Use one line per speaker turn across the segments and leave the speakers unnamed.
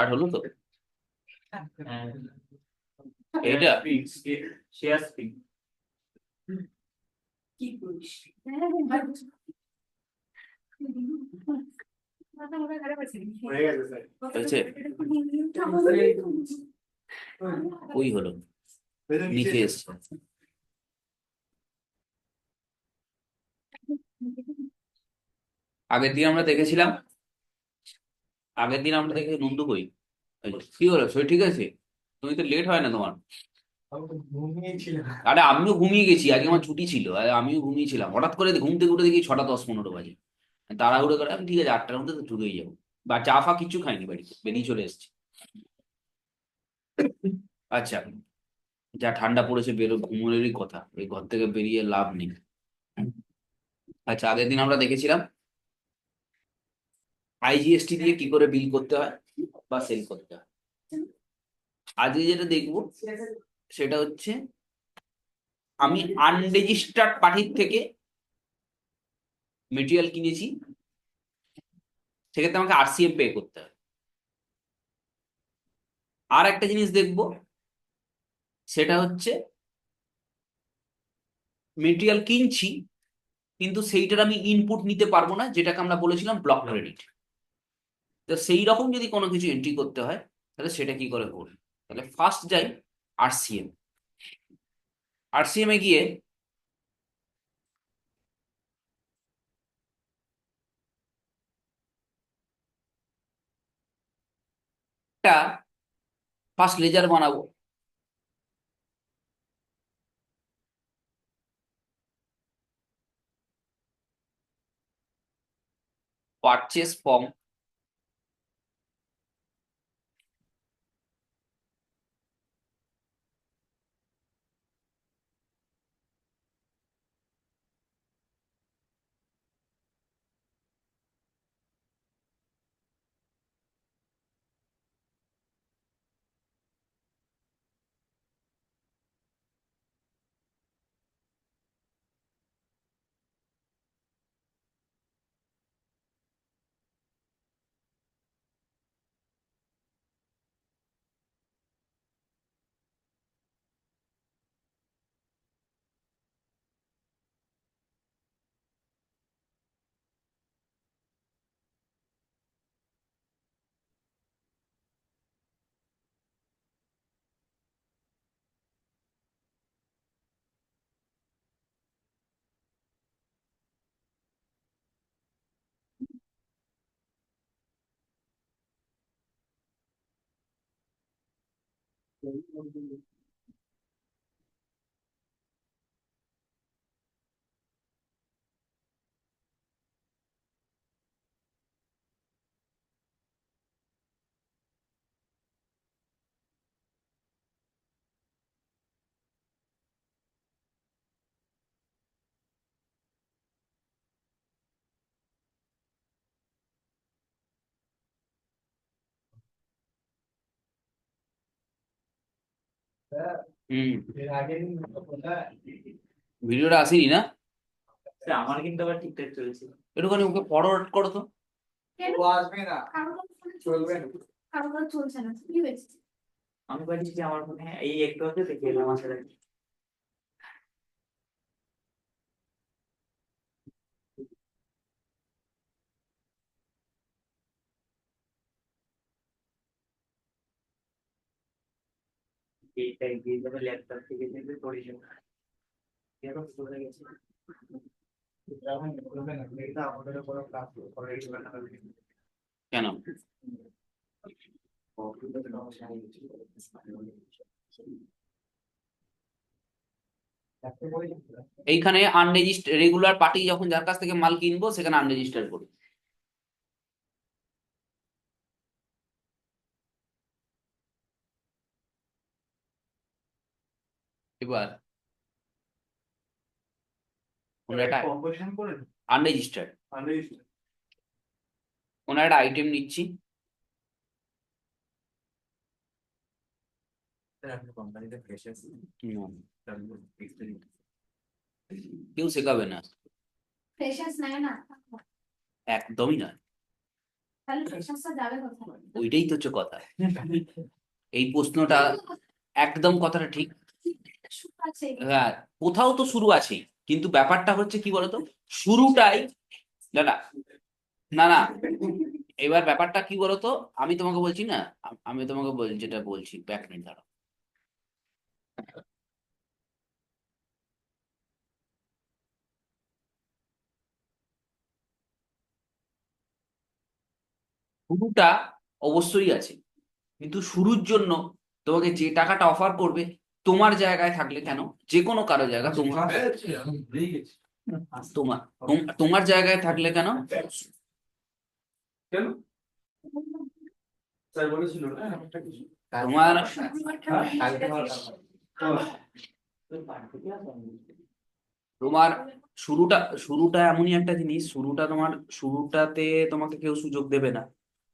Start হলো তো এটা
শেয়ার স্পিং
কি করিস
হয়ে গেছে স্যার
হয়েছে ওই হলো নিচে এসছে আগের দিন আমরা দেখেছিলাম নন্দু কই কি হলো শরীর ঠিক আছে তুমি তো লেট হয় না তোমার
ঘুমিয়েছিলাম
আরে আমিও ঘুমিয়ে গেছি আজকে আমার ছুটি ছিল আমিও ঘুমিয়েছিলাম হঠাৎ করে ঘুম থেকে উঠে দেখি 6:10-15 বাজে তাড়াহুড়ো করে আমি ঠিক আছে 8টার মধ্যে তো ঢুকেই যাবো বা চা ফা কিছু খাইনি বাড়িতে বেরিয়ে চলে এসেছি আচ্ছা যা ঠান্ডা পড়েছে ঘুমোলেরই কথা এই ঘর থেকে বেরিয়ে লাভ নেই আচ্ছা আগের দিন আমরা দেখেছিলাম আইজিএসটি দিয়ে কি করে বিল করতে হয় বা সেল করতে হয় আজকে যেটা দেখবো সেটা হচ্ছে আমি আনরেজিস্টার্ড পার্টির থেকে মেটেরিয়াল কিনেছি সেক্ষেত্রে আমাকে আরসিএম পে করতে হয় আর একটা জিনিস দেখবো সেটা হচ্ছে মেটেরিয়াল কিনছি কিন্তু সেইটার আমি ইনপুট নিতে পারবো না যেটাকে আমরা বলেছিলাম ব্লক ক্রেডিট তো সেই রকম যদি কোনো কিছু এন্ট্রি করতে হয় তাহলে সেটা কি করে করবো তাহলে ফার্স্ট যাই আরসিএম আরসিএম এ গিয়ে একটা ফার্স্ট লেজার বানাবো পারচেস ফর্ম হম ভিডিওটা আসেনি না
আমার কিন্তু আবার ঠিকঠাক চলছে
একটুখানি ওকে ফরওয়ার্ড করো তো
ও আসবে না চলবে না
কারো চলছে না কি হয়েছে
আমি বলছি যে আমার ফোনে এই একটু হতে দেখে এলাম আসলে এইটাই দিয়ে যাবে ল্যাপটপ থেকে দেখবে পরিষেবা এরকম চলে গেছে এটা আমাদের কোনো ক্লাস করে
কেন এইখানে আনরেজিস্টার রেগুলার পার্টি যখন যার কাছ থেকে মাল কিনবো সেখানে আনরেজিস্টার করবো এবার কোনো একটা
কম্পোজিশন করে
আনরেজিস্টার্ড
আনরেজিস্টার
কোনো একটা আইটেম নিচ্ছি
আপনি কোম্পানিতে ফ্রেশার
কেউ শেখাবে না
ফ্রেশার্স নেয় না
একদমই নয়
তাহলে ফ্রেশার্সরা যাবে কোথায়?
ওইটাই তো হচ্ছে কথা। এই প্রশ্নটা একদম কথাটা ঠিক।
শুরু আছে।
হ্যাঁ, কোথাও তো শুরু আছেই, কিন্তু ব্যাপারটা হচ্ছে কি বলতো, শুরুটাই, না না না না, এবার ব্যাপারটা কি বলতো, আমি তোমাকে বলছি না, আমি তোমাকে যেটা বলছি, ব্যাক মিনিট দাঁড়াও। শুরুটা অবশ্যই আছে, কিন্তু শুরুর জন্য তোমাকে যে টাকাটা অফার করবে, তোমার জায়গায় থাকলে কেন, যে কোনো কারো জায়গা, তোমার তোমার তোমার জায়গায় থাকলে কেন, তোমার তোমার শুরুটা শুরুটা এমনই একটা জিনিস, শুরুটা তোমার, শুরুটাতে তোমাকে কেউ সুযোগ দেবে না,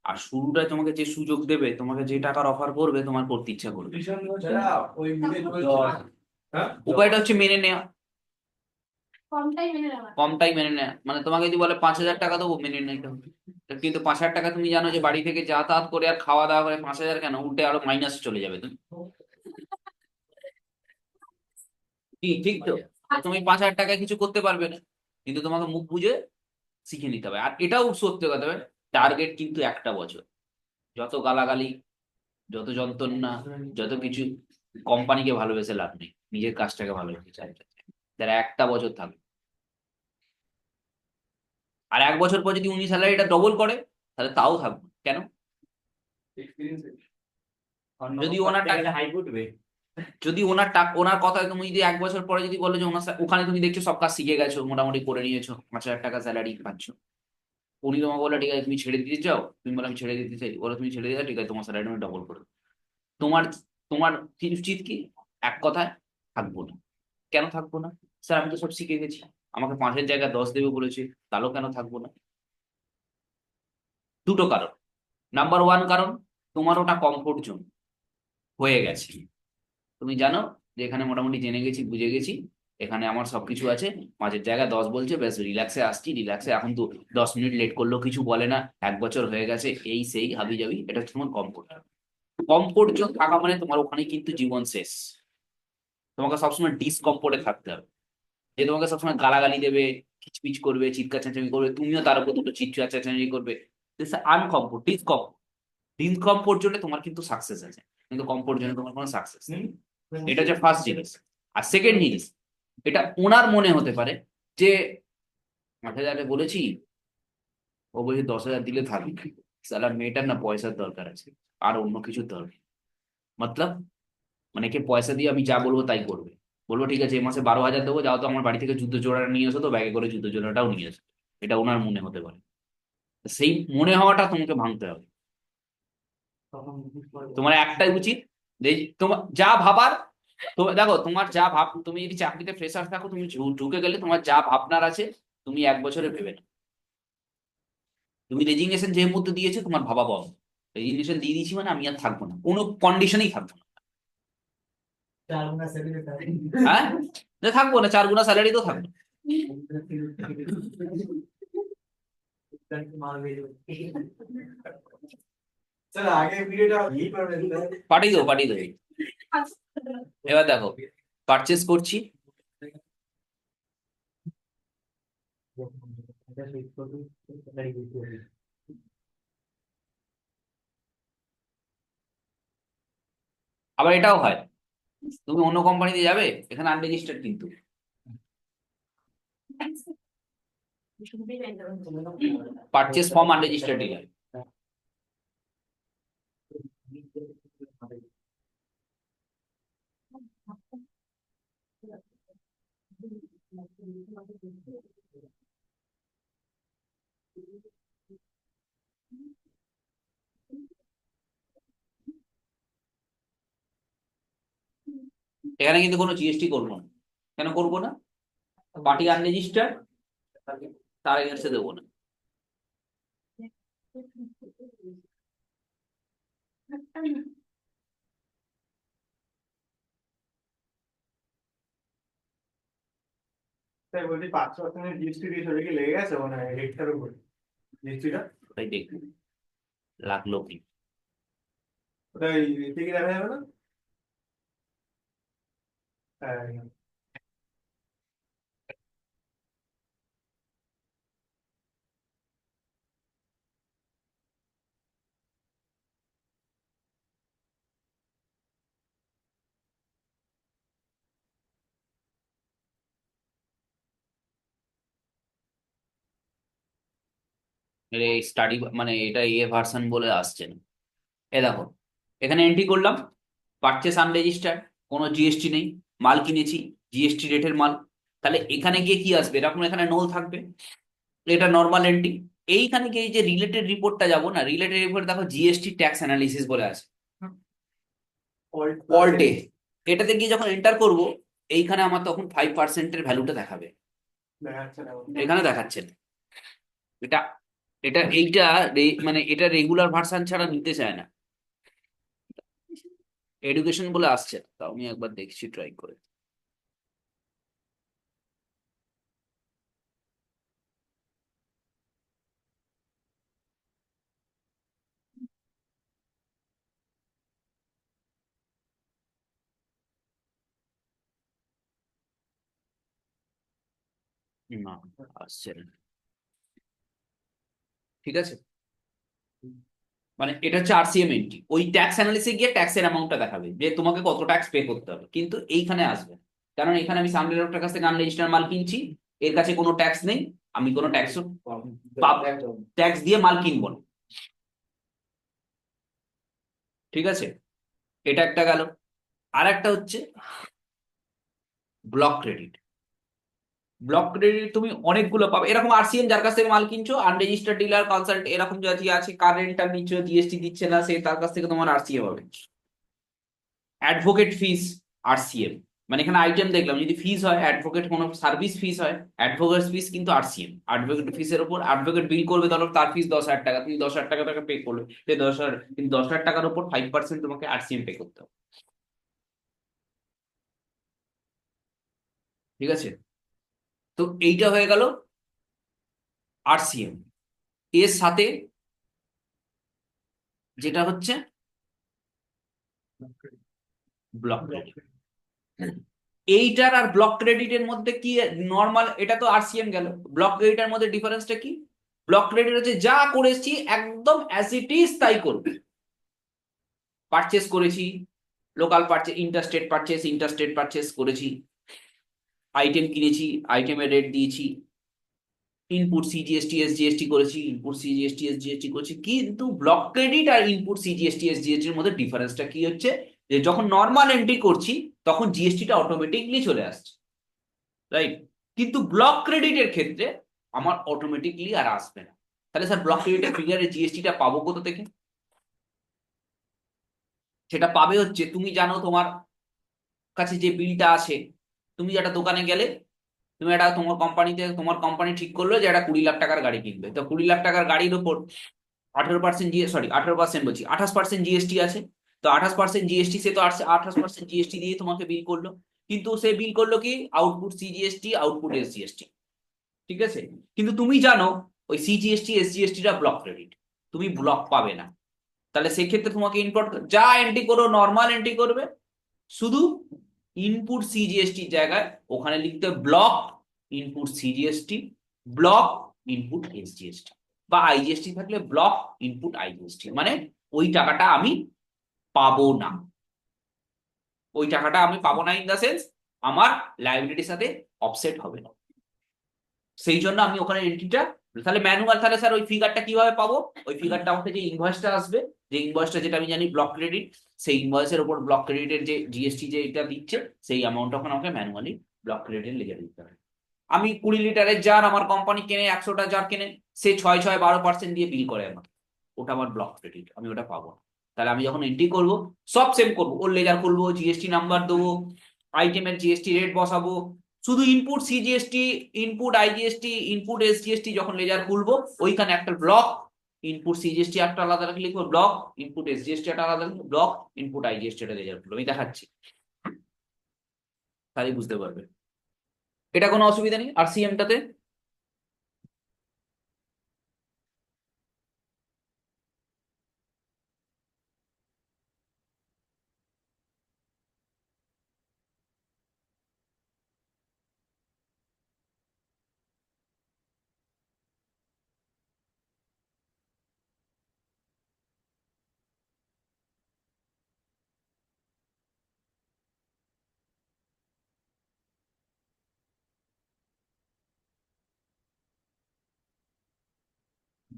আর শুরুটায় তোমাকে যে সুযোগ দেবে, তোমাকে যে টাকার অফার করবে, তোমার করতে ইচ্ছা করবে। উপায়টা হচ্ছে মেনে নেওয়া,
কমটাই মেনে নেওয়া।
কমটাই মেনে নেওয়া, মানে তোমাকে যদি বলে 5,000 টাকা দেবো, মেনে নিতে হবে। কিন্তু 5,000 টাকা তুমি জানো যে বাড়ি থেকে যাতায়াত করে আর খাওয়া দাওয়া করে 5,000 কেন, উল্টে আরো মাইনাস চলে যাবে তুমি। কি ঠিক তো? তুমি 5,000 টাকায় কিছু করতে পারবে না, কিন্তু তোমাকে মুখ বুঝে শিখে নিতে হবে। আর এটাও সত্যি কথা, টার্গেট কিন্তু একটা বছর। যত গালাগালি, যত যন্ত্রণা, যত কিছু, কোম্পানিকে ভালোবেসে লাভ নেই, নিজের কাজটাকে ভালোবেসে চাই। যারা একটা বছর থাকবে, আর 1 বছর পর যদি উনি স্যালারিটা ডবল করে, তাহলে তাও থাকবে কেন? যদি ওনার টাকা,
হাই উঠবে।
যদি ওনার কথায় তুমি যদি 1 বছর পরে যদি বলো যে ওনার ওখানে তুমি দেখছো সব কাজ শিখে গেছো, মোটামুটি করে নিয়েছো, 5,000 টাকা স্যালারি পাচ্ছ, উনি তোমাকে বলে ঠিক আছে তুমি ছেড়ে দিতে চাও, তুমি বলে আমি ছেড়ে দিতে চাই, বলে তুমি ছেড়ে দিতে, ঠিক আছে তোমার স্যালারি আমি ডবল করে দেবো। তোমার তোমার কি উচিত, কি এক কথায়, থাকবো না। কেন থাকবো না? স্যার আমি তো সব শিখে গেছি, আমাকে 5-এর জায়গায় 10 দেবে বলেছে, তাহলেও কেন থাকবো না? দুটো কারণ। নাম্বার ওয়ান কারণ, তোমার ওটা কমফোর্ট জোন হয়ে গেছে। তুমি জানো যে এখানে মোটামুটি জেনে গেছি, বুঝে গেছি, এখানে আমার সবকিছু আছে, 5-এর জায়গায় 10 বলছে, ব্যাস রিল্যাক্সে আসছি, রিল্যাক্সে এখন তো 10 মিনিট লেট করলেও কিছু বলে না, 1 বছর হয়ে গেছে, এই সেই হাবি যাবি, এটা হচ্ছে তোমার কমফোর্ট। কমফোর্ট জোন থাকা মানে তোমার ওখানে কিন্তু জীবন শেষ। তোমাকে সবসময় ডিসকমফোর্টে থাকতে হবে, যে তোমাকে সবসময় গালাগালি দেবে, খিচপিচ করবে, চিৎকার চেঁচামেচি করবে, তুমিও তার উপর দুটো চিৎকার চেঁচামেচি করবে। আনকমফোর্ট, ডিসকমফোর্ট, ডিসকমফোর্ট জোনে তোমার কিন্তু সাকসেস আছে, কিন্তু কমফোর্ট জোনে তোমার কোনো সাকসেস নেই। এটা হচ্ছে ফার্স্ট জিনিস। আর সেকেন্ড জিনিস, এটা ওনার মনে হতে পারে যে 8,000 বলেছি, ও বলছে 10,000 দিলে থাকবে, সালা মেয়েটার না পয়সার দরকার আছে, আর অন্য কিছুর দরকার, মতলব, মানে কে পয়সা দিয়ে আমি যা বলবো তাই করবে। বলবো ঠিক আছে এই মাসে 12,000 দেবো, যাও তো আমার বাড়ি থেকে যুদ্ধ জোড়াটা নিয়ে এসো, তো ব্যাগে করে যুদ্ধ জোড়াটাও নিয়ে এসো। এটা ওনার মনে হতে পারে। সেই মনে হওয়াটা তোমাকে ভাঙতে হবে। তোমার একটাই উচিত, যে তোমার যা ভাবার, তো দেখো তোমার যা ভাব, তুমি যদি চাকরিতে ফ্রেশার থাকো, তুমি ঢুকে গেলে তোমার যা ভাবনার আছে, তুমি 1 বছরে ভেবে না। তুমি রেজিগনেশন যে মুহূর্তে দিয়েছো, তোমার ভাবা বন্ধ। রেজিগনেশন দিয়ে দিয়েছি মানে আমি আর থাকবো না, কোনো কন্ডিশনেই থাকবো না। হ্যাঁ, যে থাকবো না, 4 গুণা স্যালারি তো থাকবে।
স্যার আগে ভিডিওটা কি করবেন স্যার?
পাঠিয়ে দেবো, পাঠিয়ে দেবো। এবার দেখো, পারচেস করছি, আবার এটাও হয়, তুমি অন্য কোম্পানিতে যাবে, এখানে আনরেজিস্টার্ড কিন্তু, পারচেস ফর্ম আনরেজিস্টার্ড ডিলার। এখানে কিন্তু কোনো জিএসটি করবো না। কেন করবো না? পার্টি আনরেজিস্টার্ড, তার এগেন্সে দেবো না।
স্যার বলছি 5% জিএসটি দিয়ে সবাইকে লেগে গেছে মানে রেটটার উপর জিএসটিটা।
তাই দেখবো, লাগলো কি?
ওটা ঠিক দেখা যাবে না? হ্যাঁ।
স্টাডি মানে এটা ভার্সন বলে আসছে না। এ দেখো, এখানে এন্ট্রি করলাম পারচেস আনরেজিস্টার্ড, কোনো জিএসটি নেই, মাল কিনেছি জিএসটি রেটের মাল। তাহলে এখানে গিয়ে কি আসবে? এরকম এখানে নোল থাকবে, এটা নর্মাল এন্ট্রি। এইখানে গিয়ে এই যে রিলেটেড রিপোর্টটা যাবো না, রিলেটেড রিপোর্ট দেখো জিএসটি ট্যাক্স অ্যানালিসিস বলে আছে অল্টে। এটাতে গিয়ে যখন এন্টার করব, এইখানে আমার তখন 5%-এর ভ্যালুটা দেখাবে।
দেখাচ্ছে না।
এখানে দেখাচ্ছে না। এটা এটা এইটা মানে এটা রেগুলার ভার্সন ছাড়া নিতে চায় না, এডুকেশন বলে আসছে না। তাও আমি একবার দেখছি ট্রাই করে। না, আসছে না। ঠিক আছে, মানে এটা হচ্ছে আরসিএম এন্ট্রি, ওই ট্যাক্স অ্যানালিসিসে গিয়ে ট্যাক্সের অ্যামাউন্টটা দেখাবে যে তোমাকে কত ট্যাক্স পে করতে হবে, কিন্তু এইখানে আসবে না। কারণ এখানে আমি সামনের লোকটার কাছ থেকে আনরেজিস্টার্ড মাল কিনছি, এর কাছে কোনো ট্যাক্স নেই, আমি কোনো ট্যাক্স ট্যাক্স দিয়ে মাল কিনবো না। ঠিক আছে, এটা একটা গেল। আর একটা হচ্ছে ব্লক ক্রেডিট। ব্লক ক্রেডিট তুমি অনেকগুলো পাবে এরকম, আরসিএম যার কাছ থেকে মাল কিনছো, আনরেজিস্টার্ড ডিলার কনসাল্ট এরকম যে আছে, কারেন্টটা নিচ্ছ জিএসটি দিচ্ছে না, সে তার কাছ থেকে তোমার আরসিএম হবে। অ্যাডভোকেট ফিস, আরসিএম। মানে এখানে আইটেম দেখলাম, যদি ফিস হয় অ্যাডভোকেট কোনো সার্ভিস ফিস হয়, অ্যাডভোকেট ফিস কিন্তু আরসিএম। অ্যাডভোকেট ফিসের উপর অ্যাডভোকেট বিল করবে, ধরো তার ফিস 10,000 টাকা, তুমি 10,000 টাকা তাকে পে করলে, সেই 10,000, কিন্তু 10,000 টাকার উপর 5% তোমাকে আরসিএম পে করতে হবে। ঠিক আছে, তো এইটা হয়ে গেল আরসিএম। এর সাথে যেটা হচ্ছে ব্লক ক্রেডিট। এইটার আর ব্লক ক্রেডিটের মধ্যে কি নর্মাল, এটা তো আরসিএম গেল, ব্লক ক্রেডিটের মধ্যে ডিফারেন্সটা কি? ব্লক ক্রেডিট হচ্ছে যা করেছি একদম অ্যাজ ইট ইজ তাই করবে। পারচেস করেছি, local purchase, interstate purchase, interstate purchase করেছি, আইটেম কিনেছি, আইটেমের রেট দিয়েছি, ইনপুট সিজিএসটি এসজিএসটি করেছি, ইনপুট সিজিএসটি এসজিএসটি করেছি। কিন্তু ব্লক ক্রেডিট আর ইনপুট সিজিএসটি এসজিএসটি এর মধ্যে ডিফারেন্সটা কি হচ্ছে, যে যখন নর্মাল এন্ট্রি করছি তখন জিএসটিটা অটোমেটিকলি চলে আসছে, রাইট? কিন্তু ব্লক ক্রেডিটের ক্ষেত্রে আমার অটোমেটিকলি আর আসবে না। তাহলে স্যার ব্লক ক্রেডিটের ফিগারে জিএসটিটা পাবো কোথা থেকে? সেটা পাবে হচ্ছে, তুমি জানো তোমার কাছে যে বিলটা আছে, তুমি একটা দোকানে গেলে, তুমি একটা তোমার কোম্পানিতে, তোমার কোম্পানি ঠিক করলো যে একটা 20 লাখ টাকার গাড়ি কিনবে, তো 20 লাখ টাকার গাড়ির উপর 18% সরি 18% বলছি, 28% জিএসটি আছে। তো 28% জিএসটি, সে তো 28% জিএসটি দিয়ে তোমাকে বিল করলো, কিন্তু সে বিল করলো কি আউটপুট সিজিএসটি, আউটপুট এসজিএসটি। ঠিক আছে, কিন্তু তুমি জানো ওই সিজিএসটি এসজিএসটিটা ব্লক ক্রেডিট, তুমি ব্লক পাবে না। তাহলে সেক্ষেত্রে তোমাকে ইনপুট যা এন্ট্রি করো নর্মাল এন্ট্রি করবে, শুধু ইনপুট সিজিএসটি জায়গায় ওখানে লিখতে block input CGST, block input SGST, বা আইজিএসটি থাকলে ব্লক ইনপুট আইজিএসটি। মানে ওই টাকাটা আমি পাবো না, ওই টাকাটা আমি পাবো না ইন দা সেন্স আমার লাইবিলিটির সাথে অফসেট হবে না। সেই জন্য আমি ওখানে এন্ট্রিটা, তাহলে ম্যানুয়াল, তাহলে স্যার ওই ফিগারটা কিভাবে পাবো? ওই ফিগারটা আমাকে যে ইনভয়েসটা আসবে, যে ইনভয়েসটা যেটা আমি জানি ব্লক ক্রেডিট, সেই ইনভয়েসের উপর ব্লক ক্রেডিটের যে জিএসটি যে এটা দিচ্ছে, সেই অ্যামাউন্টটা ওখানে আমাকে ম্যানুয়ালি ব্লক ক্রেডিট লিখে দিতে হবে। আমি 20 লিটারের জার, আমার কোম্পানি কেনে 100টা জার কেনে, সে 6-12% দিয়ে বিল করে আমাকে, ওটা আমার ব্লক ক্রেডিট, আমি ওটা পাবো না। তাহলে আমি যখন এন্ট্রি করব সব সেম করবো, ওর লেজার খুলবো, জিএসটি নাম্বার দেবো, আইটেমের জিএসটি রেট বসাবো, শুধু input CGST, input IGST, input SGST যখন লেজার খুলবো, ওইখানে একটা ব্লক, ইনপুট সিজিএসটি একটা আলাদা লিখবো ব্লক, ইনপুট এসজিএসটি একটা আলাদা লিখবো ব্লক, ইনপুট আইজিএসটি একটা লেজার খুলবো। আমি দেখাচ্ছি, তাহলে বুঝতে পারবে। এটা কোনো অসুবিধা নেই আরসিএমটাতে।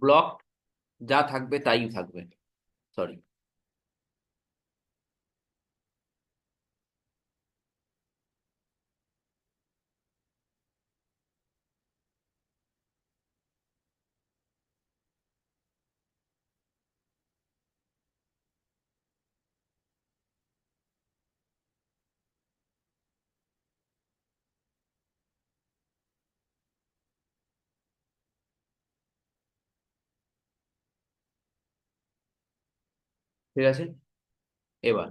ব্লক যা থাকবে তাই থাকবে, সরি। ঠিক আছে, এবার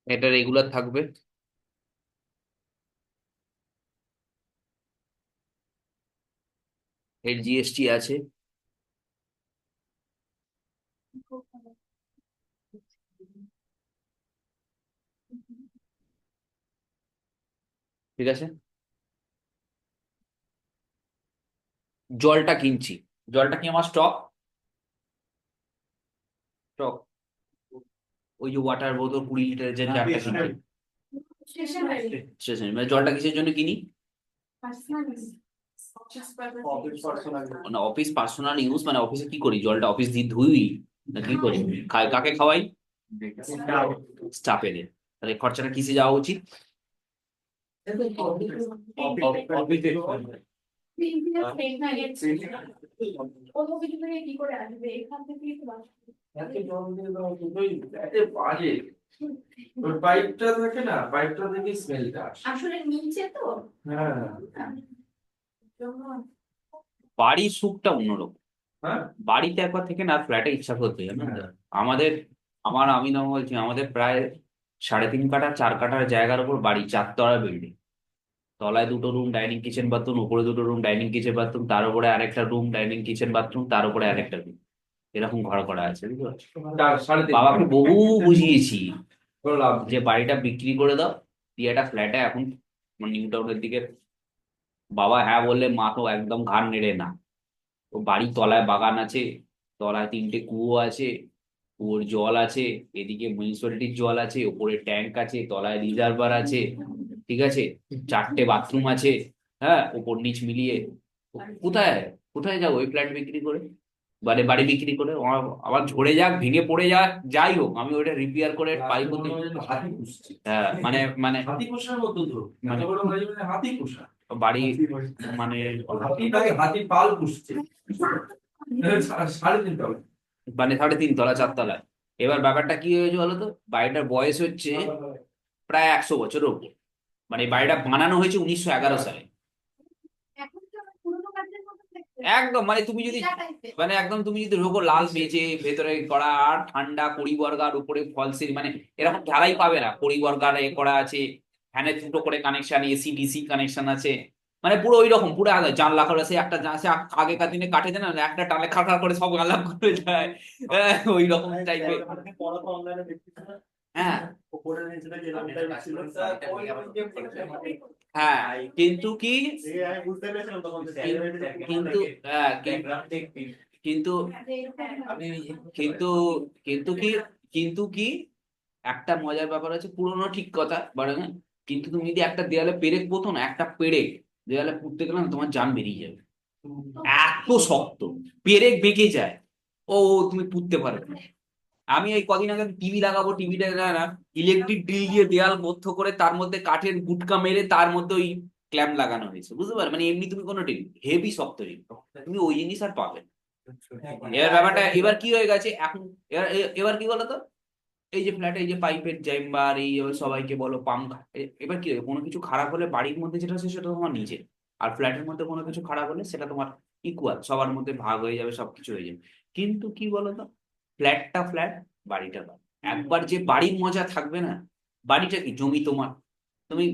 এটা রেগুলার থাকবে, এর জিএসটি আছে। ঠিক আছে, জলটা কিনছি, জলটা কি আমার স্টক? স্টক, ওই যে ওয়াটার বোতল 20 লিটারের যে চারটা কিনছি,
স্টেশনারি
স্টেশনারি, মানে জলটা কিসের জন্য কিনি?
পার্সোনাল
অফিস পার্সোনাল
মানে অফিস পার্সোনাল ইউজ, মানে অফিসে কি করি, জলটা অফিস দিয়ে ধুই না কি করি? কাকে খাওয়াই? স্টাফেদের। তাহলে খরচাটা কিসে যাওয়া উচিত?
অন্য কিছু থেকে কি করে আসবে, এখান থেকেই তো আসবে।
বাজে ওই পাইপটা থাকে না, পাইপটা থেকে স্মেলটা আসে।
আসলে নিচে তো
হ্যাঁ
জন্য
বাড়ির সুখটা অন্যরকম।
হ্যাঁ
বাড়িতে একবার থেকে না, ফ্ল্যাটে ইচ্ছা করতে জানেন তো? আমাদের, আমি না বলছি, আমাদের প্রায় 3.5 কাঠা 4 কাঠার জায়গার উপর বাড়ি, 4 তলা বিল্ডিং। তলায় 2টো রুম, ডাইনিং কিচেন বাথরুম, উপরে 2টো রুম, ডাইনিং কিচেন বাথরুম, তার উপরে আরেকটা রুম, ডাইনিং কিচেন বাথরুম, তার উপরে আরেকটা রুম, এরকম ঘর করা আছে, বুঝতে পারছো?
3.5
বাবাকে বহু বুঝিয়েছি
কোনো লাভ
যে
নেই।
বাড়িটা বিক্রি করে দাও, দিয়ে একটা ফ্ল্যাটে এখন নিউ টাউনের দিকে। বাবা হ্যাঁ বললে, মা তো একদম ঘাড় নেড়ে না। তো বাড়ির তলায় বাগান আছে, তলায় 3টে কুয়ো আছে, কুয়োর জল আছে, এদিকে মিউনিসিপ্যালিটির জল আছে, ওপরে ট্যাঙ্ক আছে, তলায় রিজার্ভার আছে, ঠিক আছে, 4টে বাথরুম আছে, হ্যাঁ, উপর নিচ মিলিয়ে। কোথায়, কোথায় যাবো ওই ফ্ল্যাট বিক্রি করে, মানে বাড়ি বিক্রি করে? আমার আবার ঝরে যাক, ভেঙে পড়ে যাক, যাই হোক, আমি ওটা রিপেয়ার করে পাইপ হতে।
হাতি পুষছে,
হ্যাঁ, মানে মানে
হাতি পোষার মতো তো,
মানে
এত বড় বাড়ি মানে হাতি পোষা।
বাড়ি, মানে
হাতিটাকে হাতি পাল পুষছে 3.5 তলা।
3.5 তলা 4 তলায়। এবার ব্যাপারটা কি হয়েছে বলো তো, বাড়িটার বয়স হচ্ছে প্রায় 100 বছরের উপর। মানে এই বাড়িটা বানানো হয়েছে 1911 সালে।
এখন তো আমার পুরোনো কাজের মতো দেখতে
একদম, মানে তুমি যদি,
এটা টাইপের
মানে একদম তুমি যদি ঢোকো, লাল মেঝে, ভেতরে করা, আর ঠান্ডা পরিবর্গার উপরে ফল সিঁড়ি, মানে এরকম ঢালাই পাবে না, পরিবর্গার এ করা আছে, ফ্যানের 2টো করে কানেকশন, এসি ডিসি কানেকশন আছে, মানে পুরো ওই রকম, পুরো আলাদা। জানলা করে সে একটা সে আগেকার দিনে কাঠে দেয় না, একটা টানে খাড় খাড় করে সব আলাদা করে যায়, ওই রকম টাইপের। হ্যাঁ, হ্যাঁ, কিন্তু কি, কিন্তু হ্যাঁ, কিন্তু কিন্তু কিন্তু কি, কিন্তু কি একটা মজার ব্যাপার আছে, পুরোনো ঠিক কথা বাট, কিন্তু তুমি যদি একটা দেয়ালে পেরেক পোতো না, একটা পেরেক দেয়ালে পুঁততে গেলে না, তোমার জান বেরিয়ে যাবে, এত শক্ত, পেরেক বেঁকে যায়, ও তুমি পুঁততে পারবে না। আমি এই কদিন আগে টিভি লাগাবো, টিভিটা না ইলেকট্রিক ড্রিল দিয়ে দেয়াল বদ্ধ করে, তার মধ্যে কাঠের গুটকা মেরে তার মধ্যে ওই ক্ল্যাম্প লাগানো হয়েছে, বুঝতে পারো? মানে এমনি তুমি কোনো টিভি, হেভি শক্ত জিনিস, তুমি ওই জিনিস আর পাবে না। এবার ব্যাপারটা এবার কি হয়ে গেছে এখন, এবার কি বলতো, এই যে ফ্ল্যাটে এই যে পাইপের চেম্বার, এই এবার সবাইকে বলো পাম্প, এবার কি হয়, কোনো কিছু খারাপ হলে বাড়ির মধ্যে যেটা আছে সেটা তোমার নিজের, আর ফ্ল্যাটের মধ্যে কোনো কিছু খারাপ হলে সেটা তোমার ইকুয়াল, সবার মধ্যে ভাগ হয়ে যাবে, সবকিছু হয়ে যাবে। কিন্তু কি বলতো, ফ্ল্যাটটা ফ্ল্যাট, বাড়িটা বাড়ি। একবার যে বাড়ির মজা থাকবে না, বাড়িটা কি জমি তোমার, তুমি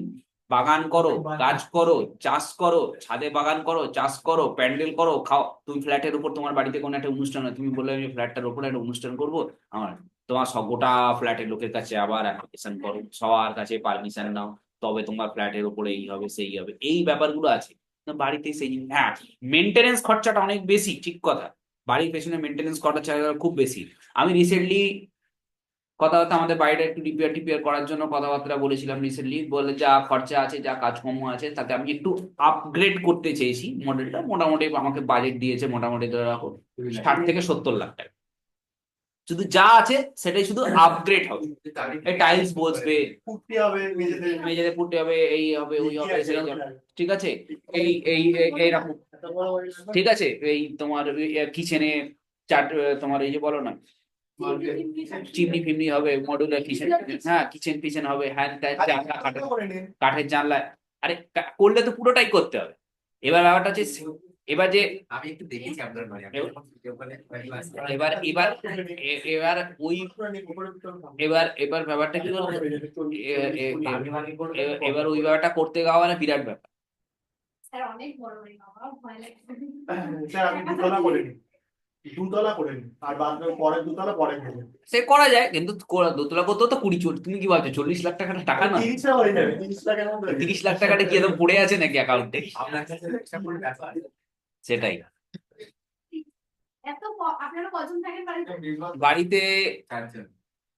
বাগান করো, কাজ করো, চাষ করো, ছাদে বাগান করো, চাষ করো, প্যান্ডেল করো, খাও। তুমি ফ্ল্যাটের উপর, তোমার বাড়িতে কোনো একটা অনুষ্ঠান হয়, তুমি বললে আমি ফ্ল্যাটটার উপর একটা অনুষ্ঠান করবো, আমার তোমার সব গোটা ফ্ল্যাটের লোকের কাছে আবার অ্যাপ্লিকেশন করো, সবার কাছে পারমিশন নাও, তবে তোমার ফ্ল্যাটের উপরে এই হবে সেই হবে, এই ব্যাপারগুলো আছে। না, বাড়িতে সেই হ্যাঁ, মেনটেনেন্স খরচাটা অনেক বেশি, ঠিক কথা। বাড়ির পেছনে মেনটেনেন্স খরচা খুব বেশি। আমি রিসেন্টলি কথাবার্তা, আমাদের বাড়িটা একটু রিপেয়ার টিপেয়ার করার জন্য কথাবার্তা বলেছিলাম রিসেন্টলি, বলে যা খরচা আছে, যা কাজকর্ম আছে, তাতে আমি একটু আপগ্রেড করতে চেয়েছি মডেলটা। মোটামুটি আমাকে বাজেট দিয়েছে মোটামুটি ধরে রাখো 60 থেকে 70 লাখ টাকা। শুধু যা আছে সেটাই শুধু আপগ্রেড হবে, এই টাইলস বসবে,
ফুটতে হবে মেঝেতে।
মেঝেতে পুঁতে হবে, এই হবে ওই হবে সেই হবে, ঠিক আছে। এইরকম,
এত বড় বাড়ি না।
ঠিক আছে। এই তোমার কিচেনে চাট, তোমার এই যে বলো না, চিমনি ফিমনি হবে, মডুলার কিচেন, হ্যাঁ কিচেন পিচেন হবে, হ্যাঁ জানলা কাঠের,
করে নিন।
কাঠের জানলা। আরে করলে তো পুরোটাই করতে হবে। এবার ব্যাপারটা হচ্ছে, এবার যে
আমি একটু দেখেছি আপনার বাড়ি, আমি যখন ভিডিও কলে
এবার এবার এবার ওই এবার ব্যাপারটা কি বলতো, এবার ওই ব্যাপারটা করতে যাওয়া মানে বিরাট ব্যাপার।
স্যার অনেক বড় বাড়ি, বাবা ভয় লাগছে।
স্যার আমি দুতলা করে নিই, দুতলা করে নিই, আর বাদ বাকি পরের দুতলা পরে করবেন।
সে করা যায়, কিন্তু দোতলা করতেও তো 20 তুমি কি ভাবছো 40 লাখ টাকাটা টাকা না?
30 হয়ে যাবে, 30 লাখের মধ্যে
30 লাখ টাকাটা কি একদম পড়ে আছে নাকি অ্যাকাউন্টে?
আপনার কাছে একটা কোনো ব্যাপার
সেটাই।
আপনারা কজন থাকেন বাড়িতে?
বাড়িতে
চারজন।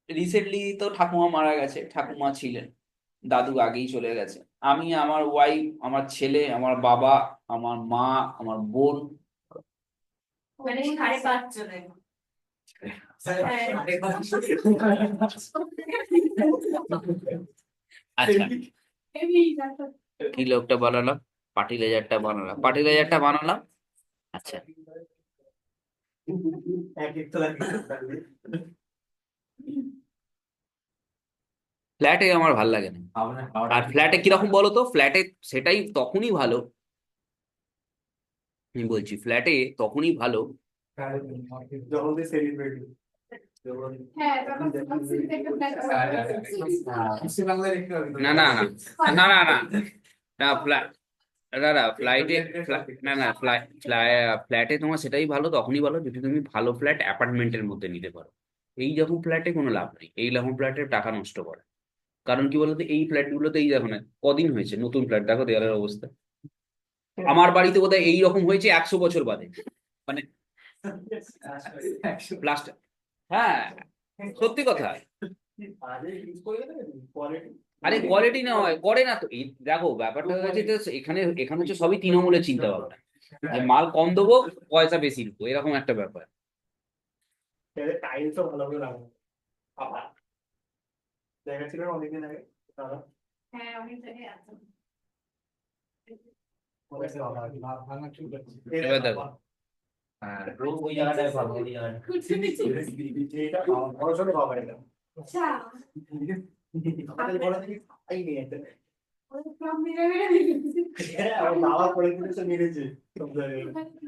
রিসেন্টলি তো ঠাকুমা মারা গেছে, ঠাকুমা ছিলেন, দাদু আগেই চলে গেছে। আমি, আমার ওয়াইফ, আমার ছেলে, আমার বাবা, আমার মা, আমার বোন।
মানে 5.5 জনের।
আচ্ছা,
হেভি ডাক্তার।
কি লোকটা বানালাম, পার্টি লেজারটা বানালাম। আচ্ছা,
এক এক তলা কিছু থাকবে।
ফ্ল্যাটে আমার ভাল লাগে না। আর ফ্ল্যাটে কিরকম বলো তো, ফ্ল্যাটে সেটাই তখনই ভালো, আমি বলছি ফ্ল্যাটে তখনই ভালো।
যখন তুই সেলিব্রিটি
হ্যাঁ, তারপর সিভিতে একটা ফ্ল্যাট
না না না না না না না ফ্ল্যাট, না না ফ্লাইটে, না না ফ্ল্যাটে তোমার সেটাই ভালো, তখনই ভালো যদি তুমি ভালো ফ্ল্যাট অ্যাপার্টমেন্টের মধ্যে নিতে পারো। এই রকম ফ্ল্যাটে কোনো লাভ নেই, এই রকম ফ্ল্যাটে টাকা নষ্ট করে। কারণ কি বলতো, এই ফ্ল্যাট গুলোতে, এই দেখো না কদিন হয়েছে নতুন ফ্ল্যাট, দেখো দেয়ালের অবস্থা। আমার বাড়িতে বোধহয় এইরকম হয়েছে 100 বছর বাদে, মানে প্লাস্টার। হ্যাঁ, সত্যি কথা।
আরে ইউজ করে দেবেন কোয়ালিটি।
আরে কোয়ালিটি না হয় করে না তো, এই দেখো ব্যাপারটা হচ্ছে যে এখানে এখানে হচ্ছে সবই তৃণমূলের চিন্তা ভাবনা, যে মাল কম দেবো, পয়সা বেশি দেবো, এরকম একটা ব্যাপার।
টাইলসও ভালো করে লাগানো আবার দেখা ছিল না অনেকদিন আগে দাদা
হ্যাঁ, অনেক জায়গায় আছে।
এবার দেখো,
ওই জায়গাটায় পাবো, ওই জায়গাটা।
এটা পড়াশোনা বাবা এটা
আচ্ছা,
আমাদের বড় থেকে আই নিয়ে এটা
ওই ফর্ম মেরে মেরে দিয়েছে।
আমার বাবা পড়ে দিয়েছে মেরেছে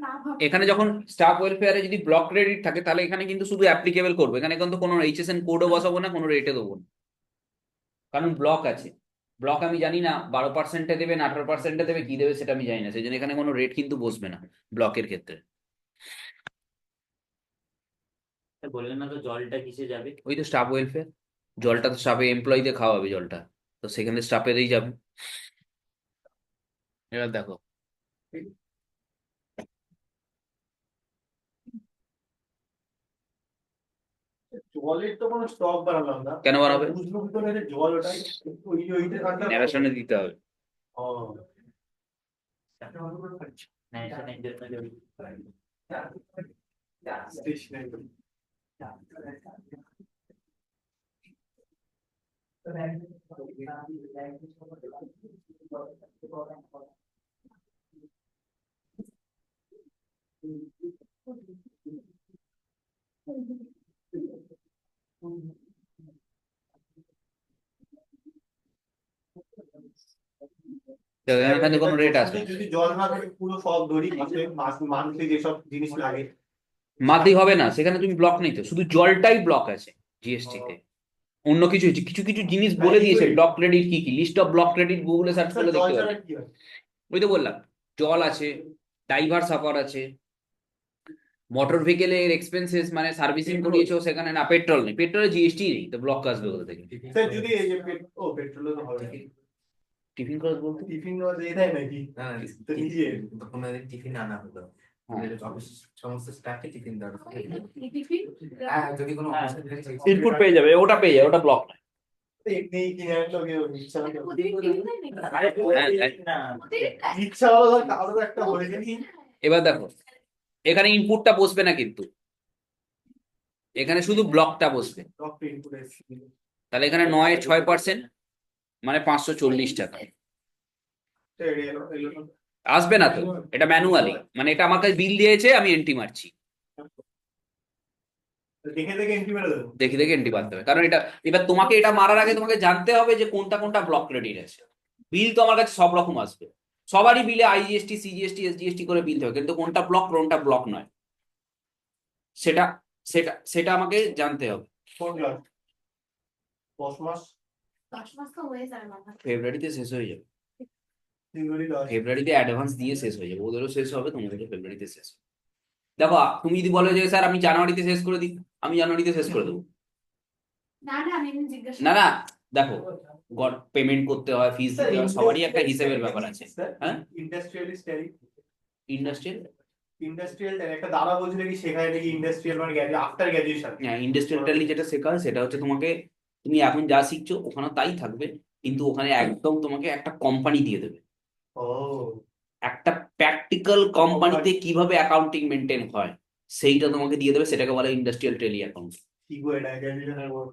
না ভাবে।
এখানে যখন স্টাফ ওয়েলফেয়ারে যদি ব্লক ক্রেডিট থাকে, তাহলে এখানে কিন্তু শুধু অ্যাপ্লিকেবল করবে, এখানে কিন্তু কোনো এইচএসএন কোডও বসাবো না, কোনো রেটে দেবো না, কারণ ব্লক আছে। ব্লক আমি জানি না 12%-এ দেবে না 18%-এ দেবে, কি দেবে সেটা আমি জানি না, সেই জন্য এখানে কোনো রেট কিন্তু বসবে না ব্লকের ক্ষেত্রে।
বললেন না তো জলটা কিসে যাবে?
ওই তো স্টাফ ওয়েলফেয়ার, জলটা তো স্টাফে এমপ্লয়ীদের খাওয়াবে জলটা, তো সেখানে স্টাফেরই যাবে। এবার দেখো,
জলের তো কোনো স্টক বানালাম না,
কেন বানাবে?
বুঝলো কি করে যে জল ওটাই ওই ওইটা ঠান্ডা
ন্যারেশনে দিতে হবে।
ও
না, এখানে জন্য জল।
স্টেশনারি
তো এখানে কোনো রেট আছে?
যদি জল না থাকে পুরো সব ধরি মাসে মান্থলি যেসব জিনিস লাগে
মাদি হবে না, সেখানে তুমি ব্লক নেই তো, শুধু জলটাই ব্লক আছে জিএসটি তে, অন্য কিছু হচ্ছে, কিছু কিছু জিনিস বলে দিয়েছে ব্লক ক্রেডিট কি কি, লিস্ট অফ ব্লক ক্রেডিট গুগলে সার্চ করলে
জল
দেখতে
ছাড়া
পাবে।
কি হয়?
ওই তো বললাম, জল আছে, ড্রাইভার সাফার আছে, মোটর ভেহিকেলের এক্সপেন্সেস মানে সার্ভিসিং
Petrol।
করিয়েছো সেখানে না, পেট্রোল নেই, পেট্রোলে জিএসটি নেই, তো ব্লক আসবে কোথা থেকে?
স্যার যদি এই যে পেট্রোলে তো হবে না।
টিফিন খরচ বলতে
টিফিন দিয়ে দেয় নাকি?
না না,
তো নিজে
কোনো দিন টিফিন আনা হলো,
হ্যাঁ।
অফিস সমস্ত স্টাফকে টিফিন দেওয়া হলো।
টিফিন
হ্যাঁ, যদি কোনো
হ্যাঁ।
অফিসে
ইনপুট পেয়ে যাবে, ওটা পেয়ে যাবে, ওটা ব্লক নয়।
এমনি কিনে আনলো কেউ ইচ্ছা হলো।
প্রতিদিন টিফিন দেয় নাকি? প্রতিদিন দেয়?
ইচ্ছা হলো ধর কারোর একটা হয়ে গেলি
এবার দেখো, এখানে ইনপুটটা বসবে না কিন্তু, এখানে শুধু ব্লকটা বসবে।
ডক্টর ইনপুট এসে
তাহলে এখানে 9-6% মানে 540 টাকা আসবে না তো, এটা ম্যানুয়ালি, মানে এটা আমার কাছে বিল দিয়েছে, আমি এন্ট্রি মারছি,
দেখে দেখে এন্ট্রি মেরে দেবো।
দেখে দেখে এন্ট্রি মারতে হবে, কারণ এটা এবার তোমাকে এটা মারার আগে তোমাকে জানতে হবে যে কোনটা কোনটা ব্লক ক্রেডিট আছে। বিল তো আমার কাছে সব রকম আসবে, সবারই বিলে আইজিএসটি সিজিএসটি এসজিএসটি করে বিল হবে, কিন্তু কোনটা ব্লক নয়, সেটা সেটা সেটা আমাকে জানতে হবে।
কোন ক্লাস? 10 মাস
10 মাস তো হয়ে যাবে মাথা।
ফেব্রুয়ারিতে শেষ হয়ে যাবে,
ফেব্রুয়ারি 10।
ফেব্রুয়ারিতে অ্যাডভান্স দিয়ে শেষ হয়ে যাবে, ওদেরও শেষ হবে, তোমাদেরও ফেব্রুয়ারিতে শেষ হবে। দেখো তুমি যদি বলো যে স্যার আমি জানুয়ারিতে শেষ করে দিই, আমি জানুয়ারিতে শেষ করে দেবো।
না না আমি এমনি জিজ্ঞাসা
না না, দেখো পেমেন্ট করতে হয়, ফিস দিতে হয়, সবারই একটা হিসেবের ব্যাপার আছে। হ্যাঁ
ইন্ডাস্ট্রিয়ালিস্ট ট্যালি।
ইন্ডাস্ট্রিয়াল,
ইন্ডাস্ট্রিয়াল একটা দাদা বলছিল কি শেখায় নাকি ইন্ডাস্ট্রিয়াল মানে আফটার গ্র্যাজুয়েশন।
হ্যাঁ ইন্ডাস্ট্রিয়াল ট্যালি যেটা শেখা হয় সেটা হচ্ছে তোমাকে, তুমি এখন যা শিখছো ওখানে তাই থাকবে, কিন্তু ওখানে একদম তোমাকে একটা কোম্পানি দিয়ে দেবে,
ও
একটা প্র্যাকটিক্যাল কোম্পানিতে কিভাবে অ্যাকাউন্টিং মেনটেন হয় সেইটা তোমাকে দিয়ে দেবে, সেটাকে বলে ইন্ডাস্ট্রিয়াল টেলি অ্যাকাউন্ট।
কি গো এটা গ্র্যাজুয়েশনের পর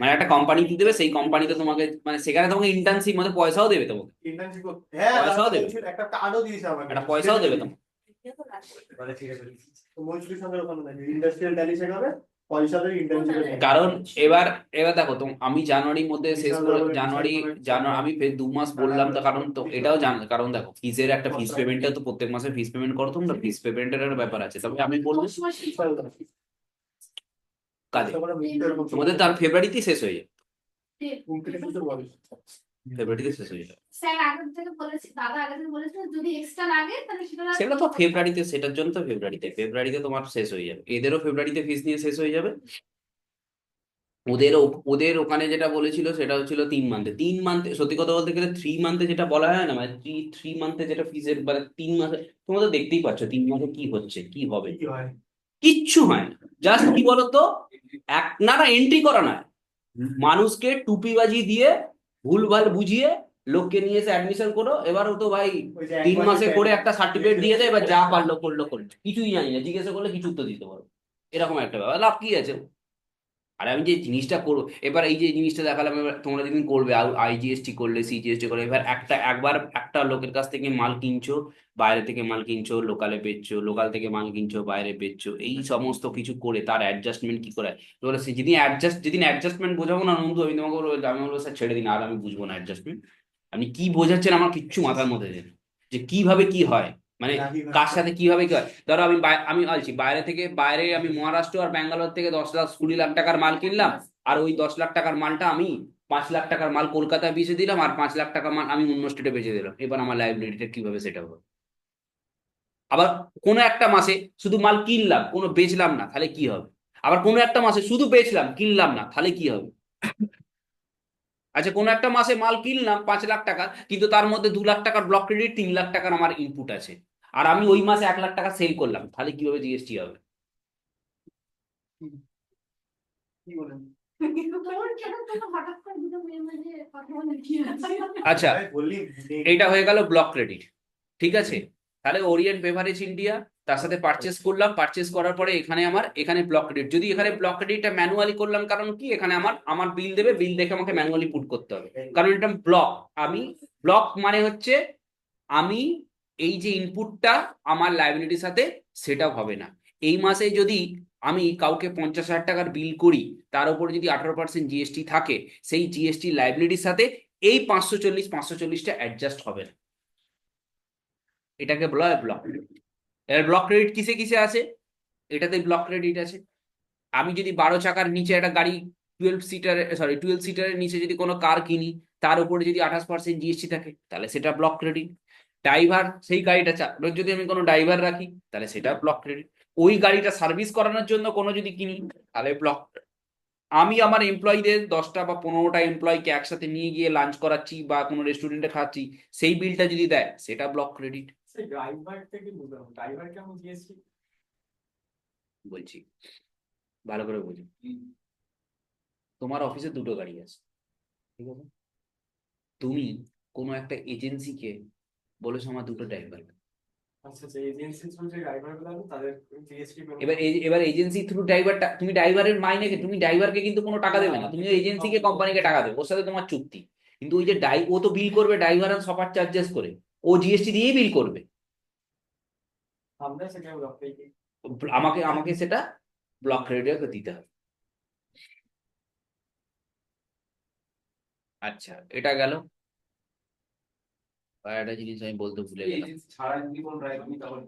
মানে একটা কোম্পানি দিয়ে দেবে, সেই কোম্পানিতে তোমাকে মানে সেখানে তোমাকে ইন্টার্নশিপ মানে পয়সাও দেবে তোমাকে,
ইন্টার্নশিপ করতে। হ্যাঁ
পয়সাও দেবে।
একটা কার্ডও দিয়েছে আমাকে।
একটা পয়সাও দেবে তোমাকে।
বলে ঠিক আছে।
তো মৈত্রীর সঙ্গে ওখানে নাকি ইন্ডাস্ট্রিয়াল ট্যালি শেখাবে, পয়সা দেবে ইন্টার্নশিপে।
কারণ এবার এবার দেখো তো, আমি জানুয়ারির মধ্যে শেষ করে জানুয়ারি 2 মাস বললাম, তো কারণ তো এটাও কারণ দেখো ফিজের একটা ফিস পেমেন্টটা তো প্রত্যেক মাসে ফিস পেমেন্ট করো তোমরা, ফিস পেমেন্টের একটা ব্যাপার আছে, তবে আমি বলবো কাজে তোমাদের তার ফেব্রুয়ারিতেই শেষ হয়ে যাবে, ফেব্রুয়ারিতে শেষ হয়ে যাবে।
স্যার আগে থেকে বলেছি, দাদা আগে থেকে বলেছিল যদি এক্সট্রা লাগে তাহলে সেটা
সেগুলো তো ফেব্রুয়ারিতে, সেটার জন্য তো ফেব্রুয়ারিতে তোমার শেষ হয়ে যাবে, এদেরও ফেব্রুয়ারিতে ফিস নিয়ে শেষ হয়ে যাবে। ওদের ওখানে যেটা বলেছিল সেটা হচ্ছিল 3 মান্থে, 3 মান্থে সত্যি কথা বলতে গেলে 3 মান্থে যেটা বলা হয় না, মানে থ্রি মান্থে যেটা ফিসের মানে 3 মাসে, তোমরা তো দেখতেই পাচ্ছ 3 মাসে কি হচ্ছে কি হবে,
কি হয়?
কিচ্ছু হয় না, জাস্ট কি বলতো, না না এন্ট্রি করা নয়, মানুষকে টুপিবাজি দিয়ে ভুলভাল বুঝিয়ে লোককে নিয়ে এসে অ্যাডমিশন করো, এবার ও তো ভাই
ওই যে
3 মাসে
একবার
করে একটা সার্টিফিকেট দিয়ে দেয়, এবার যা পারলো করলো, কিছুই জানি না, জিজ্ঞাসা করলে কিছু উত্তর দিতে পারো, এরকম একটা ব্যাপার, লাভ কি আছে? আর আমি যে জিনিসটা করবো এবার, এই যে জিনিসটা দেখালাম, এবার তোমরা যেদিন করবে আইজিএসটি করলে সিজিএসটি করলে, এবার একবার একটা লোকের কাছ থেকে মাল কিনছো, বাইরে থেকে মাল কিনছো, লোকালে বেচছো, লোকাল থেকে মাল কিনছো, বাইরে বেচছো, এই সমস্ত কিছু করে তার অ্যাডজাস্টমেন্ট কি করে, এবার সে যেদিন অ্যাডজাস্টমেন্ট বোঝাবো না বন্ধু, আমি তোমাকে বলবো, আমি বলবো স্যার ছেড়ে দিন, আর আমি বুঝবো না অ্যাডজাস্টমেন্ট, আপনি কি বোঝাচ্ছেন আমার কিচ্ছু মাথার মধ্যে নেই, যে কিভাবে কি হয়, মানে কার সাথে কিভাবে কি হয়। ধরো আমি বলছি বাইরে আমি মহারাষ্ট্র আর ব্যাঙ্গালোর থেকে 10 লাখ 20 লাখ টাকার মাল কিনলাম, আর ওই 10 লাখ টাকার মালটা আমি 5 লাখ টাকার মাল কলকাতায় বেচে দিলাম, আর 5 লাখ টাকার মাল আমি অন্য স্টেটে বেচে দিলাম, এবার আমার লাইবিলিটিটা কিভাবে সেটা হবে? আবার কোনো একটা মাসে শুধু মাল কিনলাম কোনো বেচলাম না, তাহলে কি হবে? আবার কোনো একটা মাসে শুধু বেচলাম কিনলাম না, তাহলে কি হবে? আচ্ছা কোনো একটা মাসে মাল কিনলাম 5 লাখ টাকা, কিন্তু তার মধ্যে 2 লাখ টাকার ব্লক ক্রেডিট, 3 লাখ টাকার আমার ইনপুট আছে, আর আমি ওই মাসে 1 লাখ টাকা সেল করলাম, তাহলে কিভাবে জিএসটি হবে?
কি বলেন?
তোর কেন তুমি হঠাৎ করে দুটো মেয়ের মাঝে কথা বলে কি আছে?
আচ্ছা
আমি বললি
এইটা হয়ে গেল ব্লক ক্রেডিট, ঠিক আছে? তাহলে ওরিয়েন্ট বেভারেজ ইন্ডিয়া, তার সাথে পারচেস করলাম, পারচেস করার পরে এখানে ব্লক ক্রেডিট, যদি এখানে ব্লক ক্রেডিটটা ম্যানুয়ালি করলাম, কারণ কি এখানে আমার বিল দেবে, বিল দেখে আমাকে ম্যানুয়ালি পুট করতে হবে, কারণ এটা ব্লক, আমি ব্লক মানে হচ্ছে আমি এই যে ইনপুটটা আমার লাইবিলিটির সাথে সেটা হবে না। এই মাসে যদি আমি কাউকে 50,000 টাকার বিল করি, তার উপরে যদি 18% জিএসটি থাকে, সেই জিএসটি লাইবিলিটির সাথে এই 540টা অ্যাডজাস্ট হবে না, এটাকে বলা হয় ব্লক ক্রেডিট। এর ব্লক ক্রেডিট কিসে কিসে আছে? এটাতে ব্লক ক্রেডিট আছে, আমি যদি 12 চাকার নিচে একটা গাড়ি টুয়েলভ সিটারের নিচে যদি কোনো কার কিনি, তার উপরে যদি 28% জিএসটি থাকে, তাহলে সেটা ব্লক ক্রেডিট। ড্রাইভার, সেই গাড়িটা চালানোর যদি আমি কোনো ড্রাইভার রাখি, তাহলে সেটা ব্লক ক্রেডিট। ওই গাড়িটা সার্ভিস করানোর জন্য কোনো যদি কিনি, তাহলে ব্লক। আমি আমার এমপ্লয়ীদের 10টা বা 15টা এমপ্লয়ীকে একসাথে নিয়ে গিয়ে লাঞ্চ করাচ্ছি বা কোনো রেস্টুরেন্টে খাচ্ছি, সেই বিলটা যদি দেয়, সেটা ব্লক ক্রেডিট।
সেই ড্রাইভার থেকে বুঝলাম, ড্রাইভার কেমন জিএসটি?
বলছি, ভালো করে বুঝি। তোমার অফিসে দুটো গাড়ি আছে, ঠিক আছে? তুমি কোনো একটা এজেন্সিকে বলেছো আমার দুটো ড্রাইভার।
আচ্ছা আচ্ছা, এজেন্সি থ্রু যে ড্রাইভার গুলো আছে তাদের জিএসটি
এবার এজেন্সি থ্রু ড্রাইভারটা, তুমি ড্রাইভারের মাইনে, তুমি ড্রাইভারকে কিন্তু কোনো টাকা দেবে না, তুমি ওই এজেন্সিকে কোম্পানিকে টাকা দেবে, ওর সাথে তোমার চুক্তি। কিন্তু ওই যে ও তো বিল করবে ড্রাইভার আর সপার চার্জেস করে, ও জিএসটি দিয়েই বিল করবে।
আমরা সেটা ব্লক পেয়ে
আমাকে আমাকে সেটা ব্লক ক্রেডিট দিতে হবে। আচ্ছা, এটা গেল। আর একটা জিনিস আমি বলতে ভুলে গেলাম।
এজেন্সি ছাড়া যদি কোনো ড্রাইভার নিতে হবে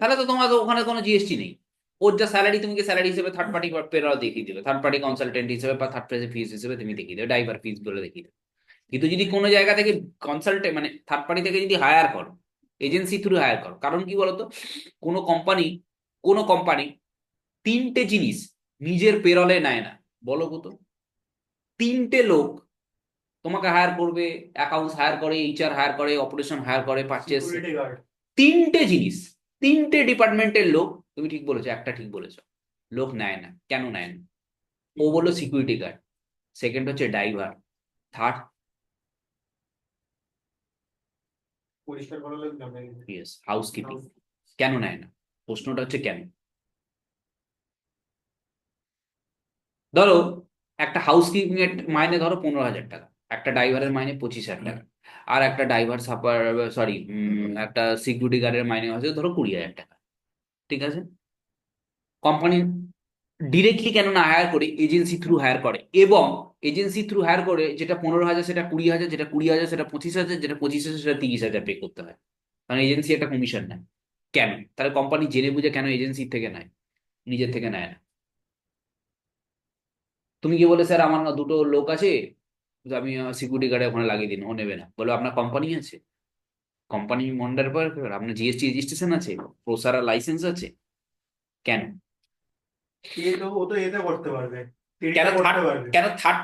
তাহলে তো তোমার তো ওখানে কোনো জিএসটি নেই। ওর যা স্যালারি, তুমি স্যালারি হিসেবে থার্ড পার্টি পেরোল দেখিয়ে দেবে, থার্ড পার্টি কনসালটেন্ট হিসেবে বা থার্ড পার্টি ফিস হিসেবে তুমি দেখিয়ে দেবে, ড্রাইভার ফিস বলে দেখিয়ে দেবে। কিন্তু যদি কোনো জায়গা থেকে কনসালটেন্ট মানে থার্ড পার্টি থেকে যদি হায়ার করো, এজেন্সি থ্রু হায়ার করো, কারণ কি বলতো, কোনো কোম্পানি কোনো কোম্পানি তিনটে জিনিস নিজের পেরলে নেয় না, বলো তো। তিনটে লোক তোমাকে হায়ার করবে, অ্যাকাউন্টস হায়ার করে, এইচআর হায়ার করে, অপারেশন হায়ার করে, পারচেস।
Security guard.
তিনটে জিনিস, তিনটে ডিপার্টমেন্টের লোক, তুমি ঠিক বলেছো, একটা ঠিক বলেছো, লোক নেয় না। কেন নেয় না? ও বললো সিকিউরিটি গার্ড, সেকেন্ড হচ্ছে ড্রাইভার, থার্ড
পরিষ্কার করা লাগবে না।
Yes housekeeping. কেন নেয় না? প্রশ্নটা হচ্ছে কেন। ধরো একটা হাউসকিপিং এর মাইনে ধরো 15,000 টাকা, একটা ড্রাইভারের মাইনে 25,000 টাকা, আর একটা ড্রাইভার সাপার সরি একটা সিকিউরিটি গার্ডের মাইনে আছে ধরো 20,000 টাকা, ঠিক আছে? কোম্পানি ডিরেক্টলি কেন না হায়ার করে, এজেন্সি থ্রু হায়ার করে, এবং এজেন্সি থ্রু হায়ার করে যেটা 15,000 সেটা 20,000, যেটা 20,000 সেটা 25,000, যেটা 25,000 সেটা 30,000 পে করতে হয়, কারণ এজেন্সি একটা কমিশন নেয়। কেন? তাহলে কোম্পানি জেনে বুঝে কেন এজেন্সি থেকে নেয়, নিজের থেকে নেয় না? তুমি কি বলে, স্যার আমার না দুটো লোক আছে, তো আমি সিকিউরিটি গার্ডে ওখানে লাগিয়ে দিন, ও নেবে না। বলো আপনার কোম্পানি আছে, কোম্পানি মন্ডার পর আপনার জিএসটি রেজিস্ট্রেশন আছে, প্রসারা লাইসেন্স আছে, কেন?
ও তো এতে করতে পারবে,
কেন
টেরিটা করতে পারবে।
কেন থার্ড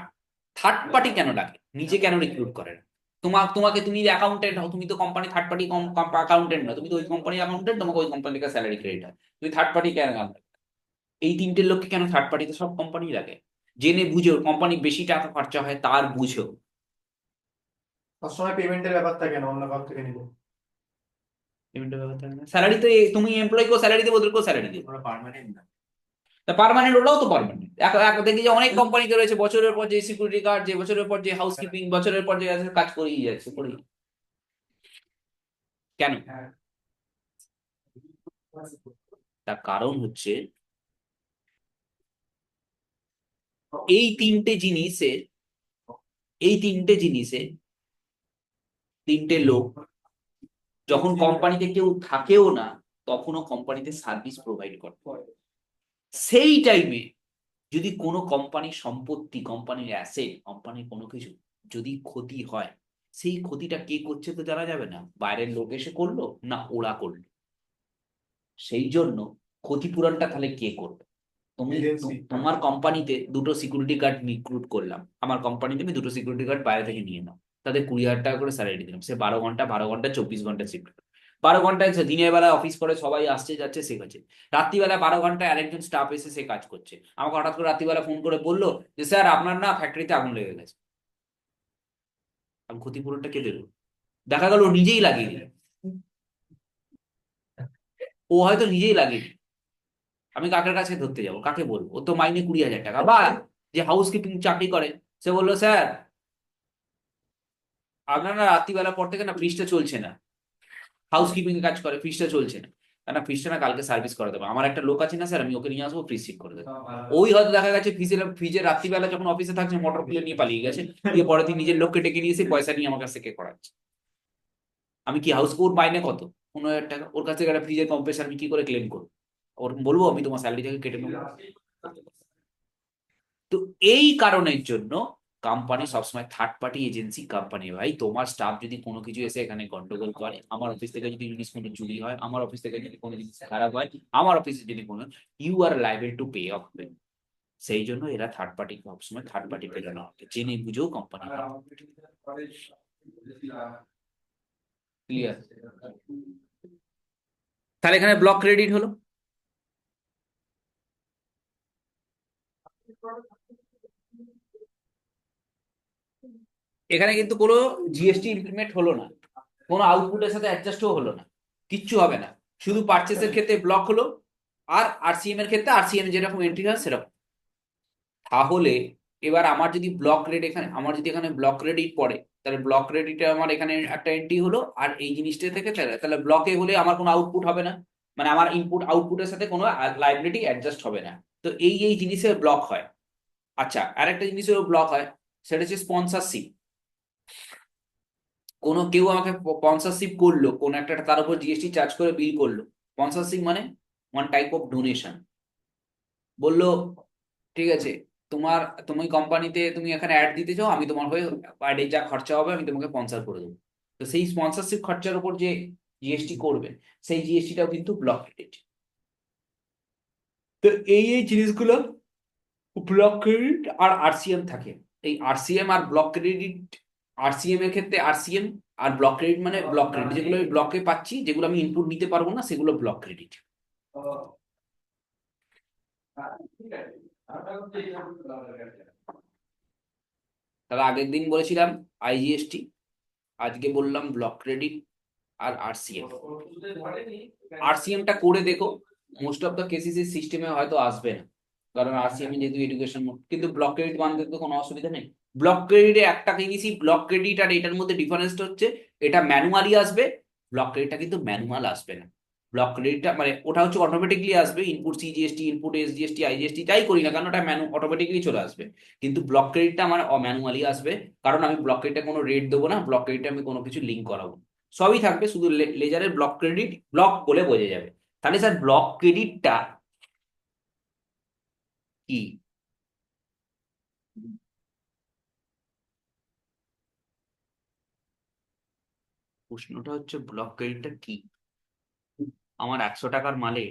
থার্ড পার্টি কেন লাগে, নিজে কেন রিক্রুট করে না? তোমাকে তুমি অ্যাকাউন্টেন্ট হও, তুমি তো কোম্পানি থার্ড পার্টি অ্যাকাউন্টেন্ট না, তুমি তো ওই কোম্পানি অ্যাকাউন্টেন্ট, তোমাকে ওই কোম্পানি থেকে স্যালারি ক্রেডিট হয়, তুমি থার্ড পার্টি কেন লাগে? এই তিনটে লোককে কেন থার্ড পার্টিতে সব কোম্পানি লাগে? জেনে বুঝেও, কোম্পানি বেশি টাকা খরচা হয় তার বুঝেও।
সবসময় পেমেন্টের ব্যাপার থাকে না, অন্য কারো থেকে নিবে।
স্যালারি তো তুমি এমপ্লয়িকেও স্যালারি দেবো, ওদেরকেও স্যালারি দেবো।
ওরা পার্মানেন্ট না।
তা পার্মানেন্ট, ওরাও তো পার্মানেন্ট। দেখি যে অনেক কোম্পানিতে রয়েছে বছরের পর যে সিকিউরিটি গার্ড, যে বছরের পর যে হাউসকিপিং, বছরের পর যে আছে, কাজ করেই যাচ্ছে করেই। কেন? তার কারণ হচ্ছে এই তিনটে জিনিসে, এই তিনটে জিনিসে তিনটে লোক যখন কোম্পানিতে কেউ থাকেও না, তখনও কোম্পানিতে সার্ভিস প্রোভাইড করে। সেই টাইমে যদি কোনো কোম্পানির সম্পত্তি, কোম্পানির অ্যাসেট, কোম্পানির কোনো কিছু যদি ক্ষতি হয়, সেই ক্ষতিটা কে করছে তো জানা যাবে না, বাইরের লোক এসে করলো না ওরা করলো। সেই জন্য ক্ষতিপূরণটা তাহলে কে করবে? তুমি
Agency।
তোমার কোম্পানিতে দুটো সিকিউরিটি গার্ড রিক্রুট করলাম, আমার কোম্পানিতে আমি দুটো সিকিউরিটি গার্ড বাইরে থেকে নিয়ে নাও, তাদের 20,000 টাকা করে স্যালারি দিলাম, সে 12 ঘন্টা 24 ঘন্টা শিফট, 12 ঘন্টায় দিনের বেলা অফিস করে সবাই আসছে যাচ্ছে শেখাচ্ছে, রাত্রিবেলা 12 ঘন্টায় আরেকজন স্টাফ এসে সে কাজ করছে। আমাকে হঠাৎ করে রাত্রিবেলা ফোন করে বললো যে স্যার আপনার না ফ্যাক্টরিতে আগুন লেগে গেছে, আমি ক্ষতিপূরণটা কে দেবো? দেখা গেল ও নিজেই লাগিয়ে দিল, ও হয়তো নিজেই লাগিয়ে দিল, আমি কাকের কাছে ধরতে যাবো, কাকে বলবো? ও তো মাইনে 20,000 টাকা। বা যে হাউসকিপিং চাকরি করে, সে বললো স্যার আপনার না রাত্রিবেলা পর থেকে না ফ্রিজটা চলছে না, হাউসকিপিং কাজ করে, ফ্রিজটা চলছে না, না ফ্রিজটা না কালকে সার্ভিস করে দেবো, আমার একটা লোক আছে না স্যার, আমি ওকে নিয়ে আসবো, ফ্রিজ ঠিক করে দেবো। ওই হয়তো দেখা গেছে ফ্রিজের রাত্রিবেলা যখন অফিসে থাকছে মোটর খুলে নিয়ে পালিয়ে গেছে, দিয়ে পরের দিন নিজের লোককে ডেকে নিয়ে এসে পয়সা নিয়ে আমার কাছ থেকে করাচ্ছে। আমি কি হাউস, ওর মাইনে কত? 15,000 টাকা, ওর কাছ থেকে একটা ফ্রিজের কম্প্রেসার আমি কি করে ক্লেম করবো? ওর বলবো আমি তোমার স্যালারি থেকে কেটে নেবো? তো এই কারণের জন্য কোম্পানি সবসময় থার্ড পার্টি এজেন্সি কোম্পানি, ভাই তোমার স্টাফ যদি কোনো কিছু এসে এখানে গন্ডগোল করে, আমার অফিস থেকে যদি জিনিস কোনো চুরি হয়, আমার অফিস থেকে যদি কোনো জিনিস খারাপ হয়, আমার অফিসে যদি কোনো, you are liable to pay off. সেই জন্য এরা থার্ড পার্টি, সবসময় থার্ড পার্টি পেলানো হবে, জেনে বুঝেও কোম্পানি। ক্লিয়ার? তাহলে এখানে ব্লক ক্রেডিট হলো। এখানে কিন্তু কোনো জিএসটি ইমপ্লিমেন্ট হলো না, কোনো আউটপুটের সাথে অ্যাডজাস্টও হলো না, কিচ্ছু হবে না, শুধু পারচেসের ক্ষেত্রে ব্লক হলো, আর আরসিএম এর ক্ষেত্রে আরসিএম যেরকম এন্ট্রি হয় সেরকম। তাহলে এবার আমার যদি ব্লক রেট এখানে, আমার যদি এখানে ব্লক ক্রেডিট পড়ে, তাহলে ব্লক ক্রেডিটে আমার এখানে একটা এন্ট্রি হলো, আর এই জিনিসটা থেকে তাহলে ব্লকে হলে আমার কোনো আউটপুট হবে না, মানে আমার ইনপুট আউটপুটের সাথে কোনো লাইবিলিটি অ্যাডজাস্ট হবে না। তো এই জিনিসের ব্লক হয়। আচ্ছা, আরেকটা জিনিসেরও ব্লক হয়, সেটা হচ্ছে স্পন্সরশিপ। কোনো কেউ আমাকে স্পন্সরশিপ করলো, কোনো একটা তার উপর জিএসটি চার্জ করে বিল করলো। স্পন্সরশিপ মানে ওয়ান টাইপ অফ ডোনেশন। বললো ঠিক আছে, তোমার, তুমি কোম্পানিতে তুমি এখানে অ্যাড দিতে চাও, আমি তোমার হয়ে পার ডে যা খরচা হবে আমি তোমাকে স্পন্সর করে দেবো। তো সেই স্পন্সরশিপ খরচার উপর যে জিএসটি করবে, সেই জিএসটিটাও কিন্তু ব্লক ক্রেডিট। তো এই জিনিসগুলো ব্লক ক্রেডিট আর আরসিএম থাকে। এই আরসিএম আর ব্লক ক্রেডিট, আরসিএম এর ক্ষেত্রে আরসিএম, আর ব্লক ক্রেডিট মানে ব্লক ক্রেডিট, যেগুলো আমি ব্লকে পাচ্ছি, যেগুলো আমি ইনপুট নিতে পারবো না, সেগুলো ব্লক ক্রেডিট। তাহলে আগের দিন বলেছিলাম আইজিএসটি, আজকে বললাম ব্লক ক্রেডিট আর আরসিএম। আরসিএমটা করে দেখো, মোস্ট অফ দ্য কেসেস সিস্টেমে হয়তো আসবে না, কারণ আরসিএম যেহেতু এডুকেশন, কিন্তু ব্লক ক্রেডিট বানাতে তো কোনো অসুবিধা নেই। ব্লক ক্রেডিটে একটা জিনিসই, ব্লক ক্রেডিট আর এটার মধ্যে ডিফারেন্সটা হচ্ছে এটা ম্যানুয়ালি আসবে, ব্লক ক্রেডিটটা কিন্তু ম্যানুয়াল আসবে না। ব্লক ক্রেডিটটা মানে ওটা হচ্ছে অটোমেটিকলি আসবে, input CGST, input SGST, IGST যাই করি না কারণ ওটা অটোমেটিকলি চলে আসবে। কিন্তু ব্লক ক্রেডিটটা আমার ম্যানুয়ালি আসবে, কারণ আমি ব্লক ক্রেডিটে কোনো রেট দেবো না, ব্লক ক্রেডিটে আমি কোনো কিছু লিঙ্ক করাবো না। সবই থাকবে, শুধু লেজারের ব্লক ক্রেডিট ব্লক বলে বোঝা যাবে। তাহলে স্যার ব্লক ক্রেডিটটা কি? প্রশ্নটা হচ্ছে ব্লক ক্রেডিটটা কি। আমার 100 টাকার মালে,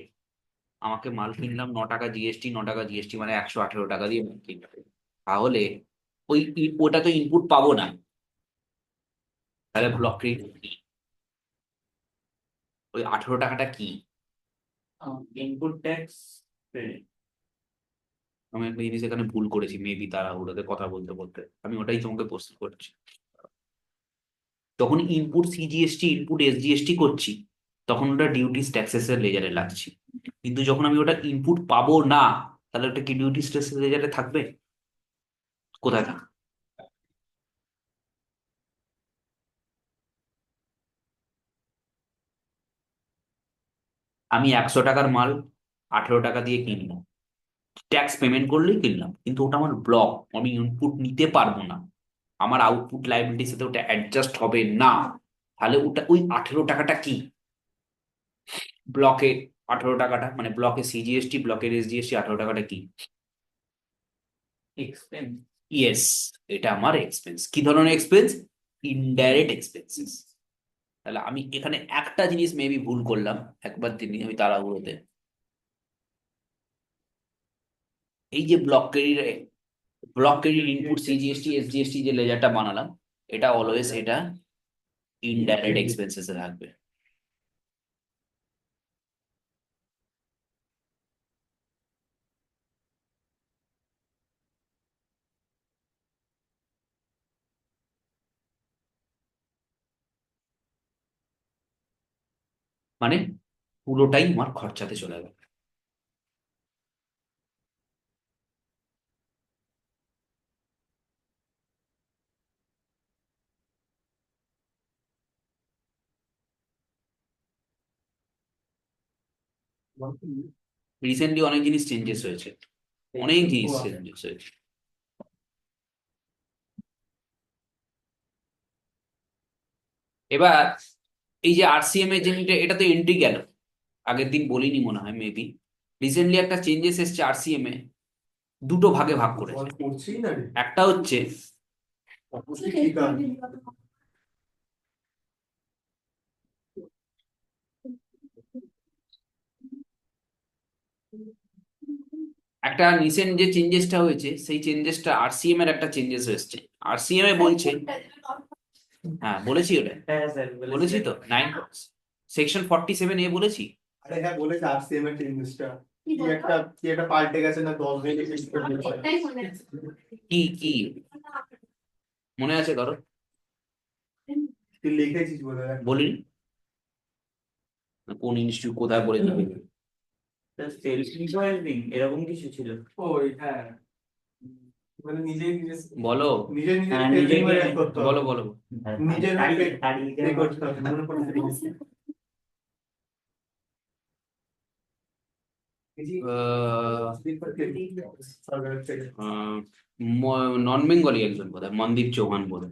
আমাকে মাল কিনলাম 9 টাকা জিএসটি, 9 টাকা জিএসটি মানে 118 টাকা দিয়ে মাল কিনলাম। তাহলে ওটা তো ইনপুট পাবো না, তাহলে ব্লক ক্রেডিট কি? ওই 18 টাকাটা কি?
Input tax credit.
আমি একটা জিনিস এখানে ভুল করেছি, মেবি তাড়াহুড়োতে কথা বলতে বলতে, আমি ওটাই তোমাকে প্রশ্ন করছি। তখন ইনপুট সিজিএসটি, ইনপুট এসজিএসটি করছি, তখন ওটা ডিউটিস ট্যাক্সেস এর লেজারে লাগছে। কিন্তু যখন আমি ওটা ইনপুট পাবো না, তাহলে ওটা কি ডিউটিস ট্যাক্সেস লেজারে থাকবে? কোথায় থাকবে? আমি 100 টাকার মাল 18 টাকা দিয়ে কিনলাম, ট্যাক্স পেমেন্ট করলেই কিনলাম, কিন্তু ওটা আমার ব্লক, আমি ইনপুট নিতে পারবো না, আমার আউটপুট লাইবিলিটির সাথে ওটা অ্যাডজাস্ট হবে না। তাহলে ওটা ওই 18 টাকাটা কি? ব্লকে 18 টাকাটা মানে ব্লকে সিজিএসটি, ব্লকের এসজিএসটি, 18 টাকাটা কি?
এক্সপেন্স।
ইয়েস, এটা আমার এক্সপেন্স। কি ধরনের এক্সপেন্স? Indirect expenses. তাহলে আমি এখানে একটা জিনিস মেবি ভুল করলাম একবার দিনই, আমি তাড়াহুড়োতে, এই যে block credit input CGST SGST যে লেজারটা বানালাম, এটা অলওয়েজ এটা ইনডাইরেক্ট এক্সপেন্সেস এ থাকবে। মানে পুরোটাই আমার খরচাতে চলে গেল। রিসেন্টলি অনেক জিনিস চেঞ্জেস হয়েছে, অনেক জিনিস চেঞ্জেস হয়েছে। এবার এই যে আরসিএম এর জিনিসটা, এটা তো এন্ট্রি গেল, আগের দিন বলিনি মনে হয় মেবি। রিসেন্টলি একটা চেঞ্জেস এসছে আরসিএম এ, দুটো ভাগে ভাগ করেছে।
বল করছি না রে
একটা হচ্ছে
অবশ্যই ঠিক আছে
একটা রিসেন্ট যে চেঞ্জেসটা হয়েছে সেই চেঞ্জেসটা আরসিএম এর একটা চেঞ্জেস এসেছে। আরসিএম এ বলছে, হ্যাঁ বলেছি ওটা,
হ্যাঁ স্যার
বলেছি তো 9 সেকশন 47A বলেছি।
আরে হ্যাঁ বলেছে আরসিএম এর চেঞ্জেসটা কি একটা পাল্টে গেছে না 10 দিন
এটাই মনে আছে।
কি কি মনে আছে ধরো,
তুই লিখেছিস বোধ হয়
বলিনি কোন ইনস্টিটিউট কোথায় বলে যাবে।
সেলফ রিকোয়ারমেন্ট এরকম কিছু ছিল।
ওই হ্যাঁ মানে নিজেই নিজে
বলো
নিজে নিজে
হ্যাঁ, নিজে
নিজে
নিজে
করতে হবে
বলো বলো
নিজের
তাড়িয়ে
হাতে
তাড়িয়ে
এ করতে হবে মনে পড়ছে সরকারের থেকে
নন বেঙ্গলি একজন বোধহয় মনদীপ চৌহান বলে।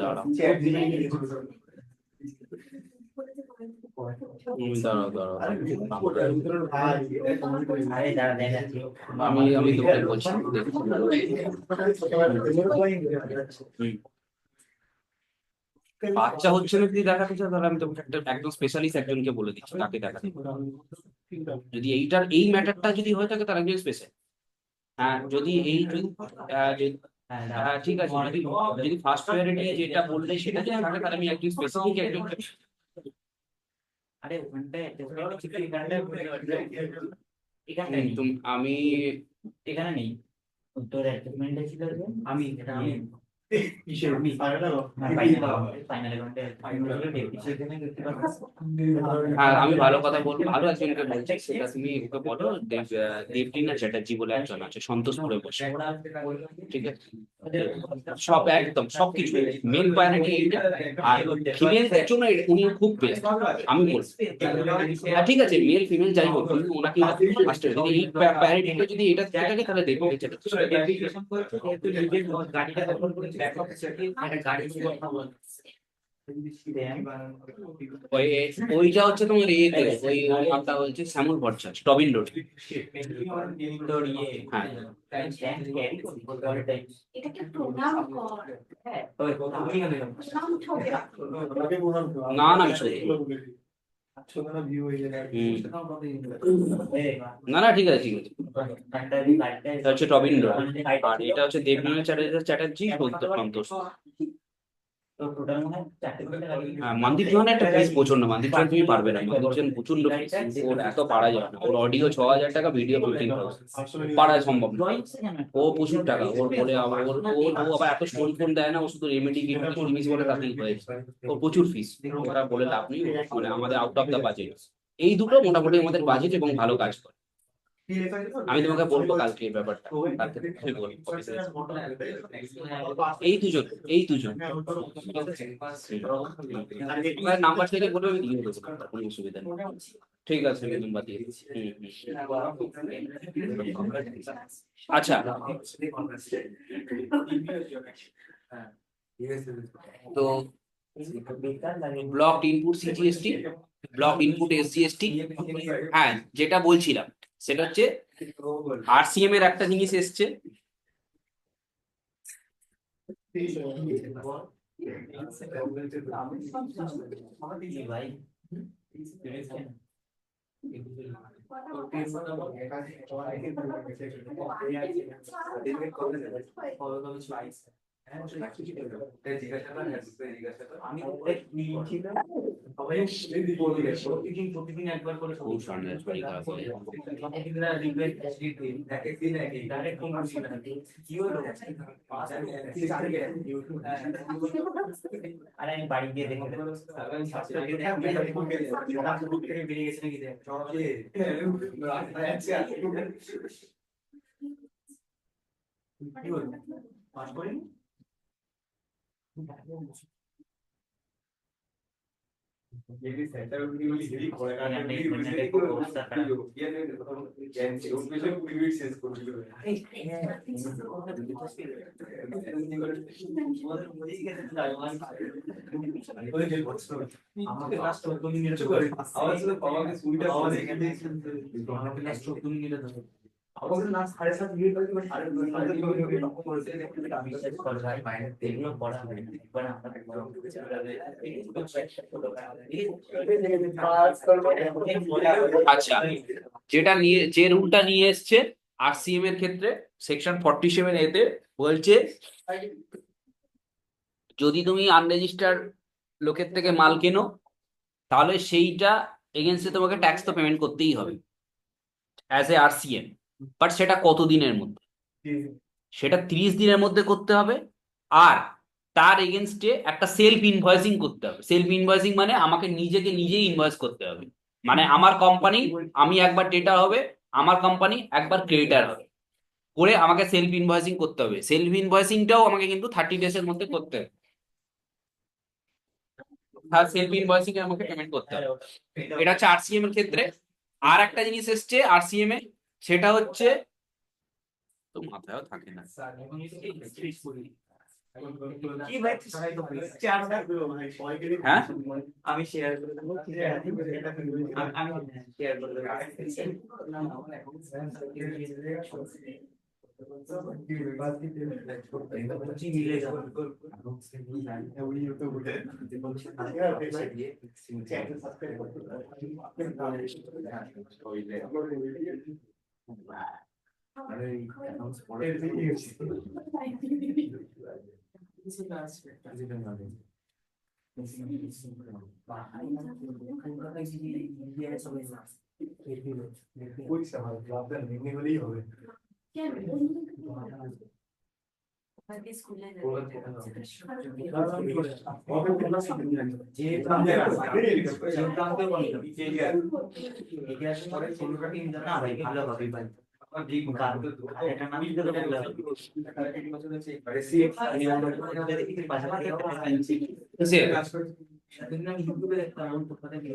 দাঁড়াও দাঁড়াও দাঁড়াও
আরে দাঁড়া দেখাচ্ছি।
আমি তোকে বলছি বাচ্চা হচ্ছে না যদি দেখাতে চাও তাহলে আমি তোমাকে একটা একদম স্পেশালিস্ট একজনকে বলে দিচ্ছি তাকে দেখাতে। যদি এই ম্যাটারটা যদি হয়ে থাকে তার একজন স্পেশাল। হ্যাঁ যদি হ্যাঁ ঠিক আছে, যদি ফার্স্ট প্রায়োরিটি যেটা বললে সেটা যদি থাকে তাহলে আমি একজন স্পেসিফিক একজন।
আরে ওখানটায় এখানটায় এখানটায় নেই।
আমি
এখানে নেই। তোর অ্যাটাচমেন্টে ছিল যে আমি
কিসের
ফাইনাল
হ্যাঁ আমি ভালো কথা বলবো, ভালো একজনকে বলছি সেটা তুমি ওকে বলো। দেবলীনা চ্যাটার্জি বলে একজন আছে সন্তোষপুরে বসে, ঠিক আছে? সব একদম সবকিছু মেন প্রায়োরিটি এইটা, আর ফিমেলদের জন্য উনি খুব বেস্ট আমি বলবো। হ্যাঁ ঠিক আছে মেল ফিমেল যাই হোক কিন্তু ওনাকে ফার্স্ট যদি এই প্রায়োরিটিটা যদি এটা থেকে থাকে তাহলে দেখবো
গাড়িটা দখল করে ব্যাকআপ একটা গাড়ি
ওইটা হচ্ছে তোমার ইয়েতে ওই নামটা হচ্ছে শ্যামল ভট্টাচার্য টবিন রোড।
তোর ইয়ে
হ্যাঁ
এটাকে প্রণাম কর। প্রণাম ছবি রাখ।
না না আমি শুনি না না ঠিক আছে ঠিক আছে। এটা হচ্ছে টবিন রোড আর এটা হচ্ছে দেবলীনা চ্যাটার্জি সন্তোষ। হ্যাঁ মনদীপ চৌহান একটা ফিস প্রচন্ড, মনদীপ চৌহান তুমি পারবে না, মনদীপ চৌহান প্রচন্ড ফিস, ওর এত পারা যায় না। ওর অডিও 6,000 টাকা, ভিডিও 15,000, পারা সম্ভব না। ও প্রচুর টাকা ওর বলে আবার ও আবার এত স্টোন ফোন দেয় না, ও শুধু রেমেডি জিনিস বলে তাতেই হয়েছে। ও প্রচুর ফিস, ওটা বলে লাভ নেই, মানে আমাদের আউট অফ দ্য বাজেট। এই দুটো মোটামুটি আমাদের বাজেট এবং ভালো কাজ করে। আমি তোমাকে বলবো কালকে এই ব্যাপারটা, কালকে আমি বলবো। এই দুজন নাম্বার থেকে বলবে আমি দিয়ে দেবো, কোনো অসুবিধা নেই। ঠিক আছে আমি নাম্বার দিয়ে দিচ্ছি। আচ্ছা তো block input CGST, block input SGST, হ্যাঁ যেটা বলছিলাম সেটা হচ্ছে আরসিএম এর একটা জিনিস এসছে।
ভাই আমি প্রতিদিন একবার করে
খুব সন্দেহ শরীর খারাপ হয়ে যায়।
আরে আমি বাড়ি গিয়ে দেখে বেরিয়ে গেছে নাকি কি বলবো পাস করিনি এগুলো পড়া হয় একবার
আচ্ছা, যেটা নিয়ে যে রুলটা নিয়ে এসছে আরসিএম এর ক্ষেত্রে সেকশন 47A তে বলছে যদি তুমি আনরেজিস্টার লোকের থেকে মাল কেনো তাহলে সেইটা এগেনস্টে তোমাকে ট্যাক্স তো পেমেন্ট করতেই হবে অ্যাজ এ আরসিএম। বাট সেটা কত দিনের মধ্যে? সেটা 30 দিনের মধ্যে করতে হবে। আর তার এগেনস্টে একটা সেলফ ইনভয়েসিং করতে হবে। সেলফ ইনভয়েসিং মানে আমাকে নিজেকে নিজেই ইনভয়েস করতে হবে। মানে আমার কোম্পানি, আমি একবার ডেটার হবে, আমার কোম্পানি একবার ক্রেডিটার হবে, করে আমাকে সেলফ ইনভয়েসিং করতে হবে। সেলফ ইনভয়েসিংটাও আমাকে কিন্তু 30 ডেজ এর মধ্যে করতে হবে। হ্যাঁ, সেলফ ইনভয়েসিং এ আমাকে পেমেন্ট করতে হবে। এটা হচ্ছে আরসিএম এর ক্ষেত্রে। আর একটা জিনিস এসছে আরসিএম এ, সেটা হচ্ছে তো মাথায়ও থাকে না।
কি ভাই চার
হ্যাঁ,
আমি শেয়ার করে দেবো আমি শেয়ার করে
হবে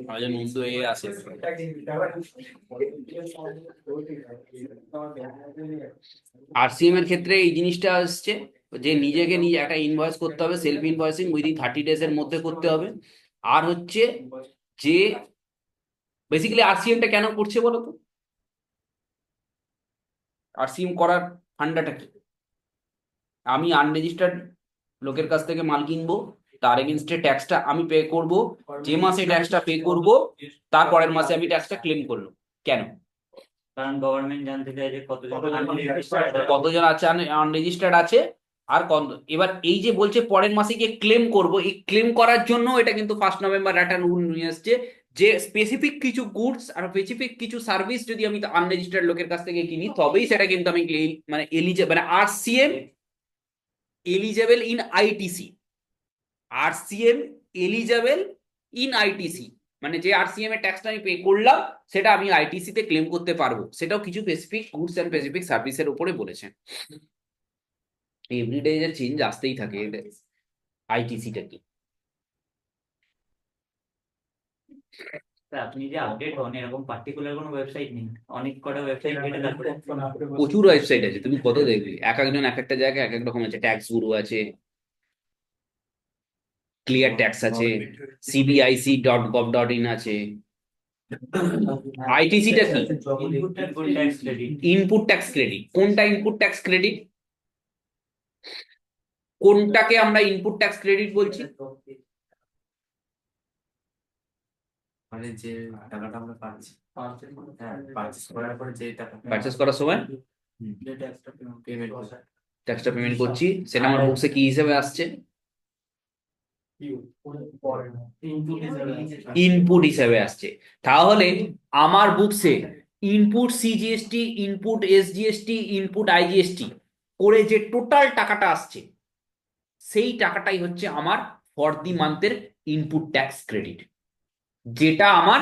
আমাদের বন্ধু এ আছে। আরসিএম এর ক্ষেত্রে এই জিনিসটা আসছে যে নিজেকে নিজে একটা ইনভয়েস করতে হবে, সেলফ ইনভয়েসিং উইদিন 30 ডেজ এর মধ্যে করতে হবে। আর হচ্ছে যে বেসিক্যালি আরসিএমটা কেন করছে বলো তো? আরসিএম করার ফান্ডাটা কি? আমি আনরেজিস্টার্ড লোকের কাছ থেকে মাল কিনবো, তার এগেনস্টে ট্যাক্সটা আমি পে করব। যে মাসে ট্যাক্সটা পে করব তার পরের মাসে আমি ট্যাক্সটা ক্লেম করলাম। কেন?
কারণ গভর্নমেন্ট জানতে চায় যে কতজন
কতজন আছে আনরেজিস্টার্ড আছে। আর এবার এই যে বলছে পরের মাসে গিয়ে ক্লেম করব, এই ক্লেম করার জন্য এটা কিন্তু 1 নভেম্বর একটা রুল নিয়ে আসছে যে স্পেসিফিক কিছু গুডস আর স্পেসিফিক কিছু সার্ভিস যদি আমি আনরেজিস্টার্ড লোকের কাছ থেকে কিনি তবেই সেটা কিন্তু আমি মানে এলিজেবল, মানে RCM eligible in ITC. RCM eligible in ITC মানে যে আরসিএম এর ট্যাক্সটা আমি পে করলাম সেটা আমি আইটিসি তে ক্লেম করতে পারবো। সেটাও কিছু স্পেসিফিক গুডস এন্ড স্পেসিফিক সার্ভিসের উপরে বলেছে। এভরিডে যে চেঞ্জ আসতেই থাকে আইটিসিটা কি।
আপনি যে আপডেট হন এরকম পার্টিকুলার কোনো ওয়েবসাইট নেই, অনেক কটা ওয়েবসাইট ঘেটে তারপরে
প্রচুর ওয়েবসাইট আছে, তুমি কত দেখবি, এক একজন এক একটা জায়গায় এক এক রকম আছে। ট্যাক্স গুরু আছে, ক্লিয়ার ট্যাক্স আছে, cbic.gov.in আছে। আইটিসিটা কি? Input tax credit. কোনটা ইনপুট ট্যাক্স ক্রেডিট? কোনটাকে আমরা ইনপুট ট্যাক্স ক্রেডিট বলছি?
মানে যে টাকাটা আমরা পাচ্ছি, হ্যাঁ, পারচেস করার পরে যে টাকা
পারচেস করার সময়
পেমেন্ট
ট্যাক্সটা পেমেন্ট করছি, সেটা আমার বুকসে কি হিসেবে আসছে? ইনপুট হিসেবে আসছে। তাহলে আমার বুকসে input CGST, input SGST, input IGST করে যে টোটাল টাকাটা আসছে সেই টাকাটাই হচ্ছে আমার ফর দি মান্থের ইনপুট ট্যাক্স ক্রেডিট, যেটা আমার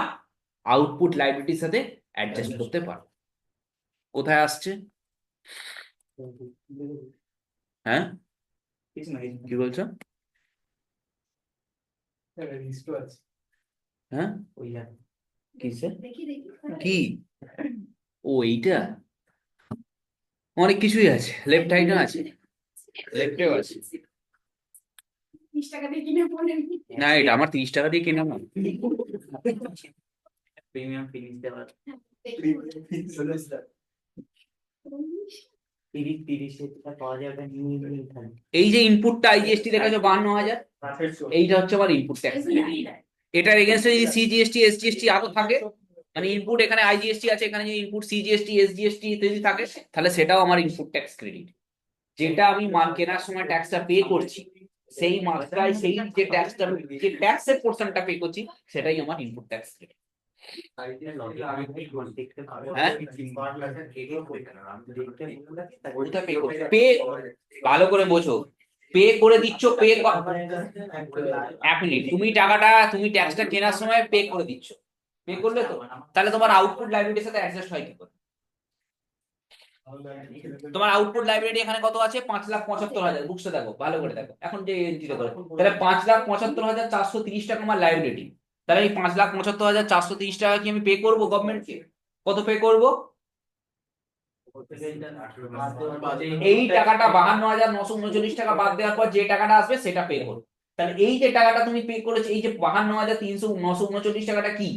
আউটপুট লাইবিলিটির সাথে অ্যাডজাস্ট করতে পারবো। কোথায় আসছে? হ্যাঁ, কি বলছো? হ্যাঁ
ওই জায়গায়।
কিসে
দেখি দেখি
কি ও এইটা অনেক কিছুই আছে, লেফট সাইডও আছে, লেফটেও আছে।
30 টাকা দিয়ে কিনে পড়ে
না এটা আমার 30 টাকা দিয়ে কেনা না।
প্রিমিয়াম ফিনিশ দেওয়া
দেখি
30 টাকা পাওয়া যায়, ওটা নিয়ে নিয়ে খালি
এই যে ইনপুটটা আইজিএসটি দেখাচ্ছে 52,000, এইটা হচ্ছে আমার ইনপুট ট্যাক্স। এটার এগেনস্টে যদি সিজিএসটি এসজিএসটি আরো থাকে, মানে ইনপুট এখানে আইজিএসটি আছে, এখানে যদি ইনপুট সিজিএসটি এসজিএসটি যদি থাকে, তাহলে সেটাও আমার ইনপুট ট্যাক্স ক্রেডিট। যেটা আমি মাল কেনার সময় ট্যাক্সটা পে করছি, সেই মাত্রায় সেই যে ট্যাক্সটা, যে ট্যাক্সের পোর্শনটা পে করছি, সেটাই আমার ইনপুট ট্যাক্স ক্রেডিট। হ্যাঁ? কোথায় পে করছো? পে ভালো করে বোঝো, পে করে দিচ্ছ, এক মিনিট, তুমি টাকাটা, তুমি ট্যাক্সটা কেনার সময় পে করে দিচ্ছ, পে করলে তো, তাহলে তোমার আউটপুট লাইবিলিটির সাথে অ্যাডজাস্ট হয় কি করে? তোমার আউটপুট লাইব্রেরি এখানে কত আছে? 5,75,000। বুকসে দেখো, ভালো করে দেখো, এখন যে এন্ট্রিটা করে, তাহলে 5,75,430 টাকা আমার লাইব্রেরি। তাহলে এই 5,75,430 টাকা কি আমি পে করবো গভর্নমেন্টকে? কত পে করব? এই টাকাটা 52,939 টাকা বাদ দেওয়ার পর যে টাকাটা আসবে সেটা পে করবো। তাহলে এই যে টাকাটা তুমি পে করেছো, এই যে 52,939 টাকাটা কি?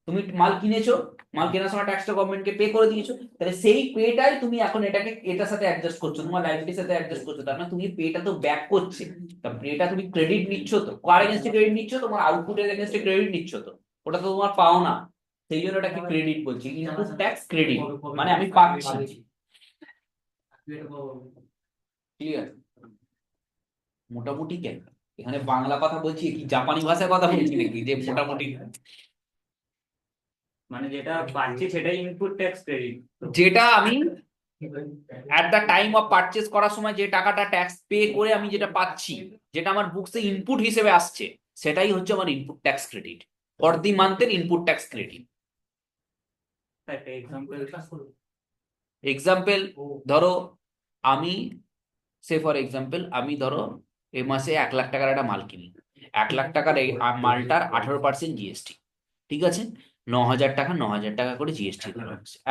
তুমি মাল কিনেছো, মাল কেনার সময় ট্যাক্সটা গভর্নমেন্টকে পে করে দিয়েছো, তাহলে সেই পেটাই তুমি এখন এটাকে এটার সাথে অ্যাডজাস্ট করছো, তোমার লাইবিলিটির সাথে অ্যাডজাস্ট করছো। তার মানে তুমি পেটা তো ব্যাক করছে, তা পেটা তুমি ক্রেডিট নিচ্ছ তো, কার এগেনস্টে ক্রেডিট নিচ্ছ? তোমার আউটপুটের এগেনস্টে ক্রেডিট নিচ্ছ তো, ওটা তো তোমার পাও না, সেই জন্য ওটাকে ক্রেডিট বলছি, ইনপুট ট্যাক্স ক্রেডিট, মানে আমি পাচ্ছি। ঠিক আছে, মোটামুটি কেন এখানে বাংলা কথা বলছি, কি জাপানি ভাষায় কথা বলছি নাকি যে মোটামুটি?
মানে যেটা পাচ্ছি সেটাই ইনপুট ট্যাক্স ক্রেডিট।
যেটা আমি at the time of purchase করার সময় যে টাকাটা ট্যাক্স পে করে আমি যেটা পাচ্ছি, যেটা আমার বুকসে ইনপুট হিসেবে আসছে, সেটাই হচ্ছে আমার input tax credit, for the মান্থের ইনপুট ট্যাক্স ক্রেডিট।
একটা এক্সাম্পল
এক্সাম্পল ধরো, আমি ফর এক্সাম্পল আমি ধরো এই মাসে 1,00,000 টাকার একটা মাল কিনি, 1,00,000 টাকার এই মালটার 18% জিএসটি, ঠিক আছে, 9,000 টাকা 9,000 টাকা করে জিএসটি,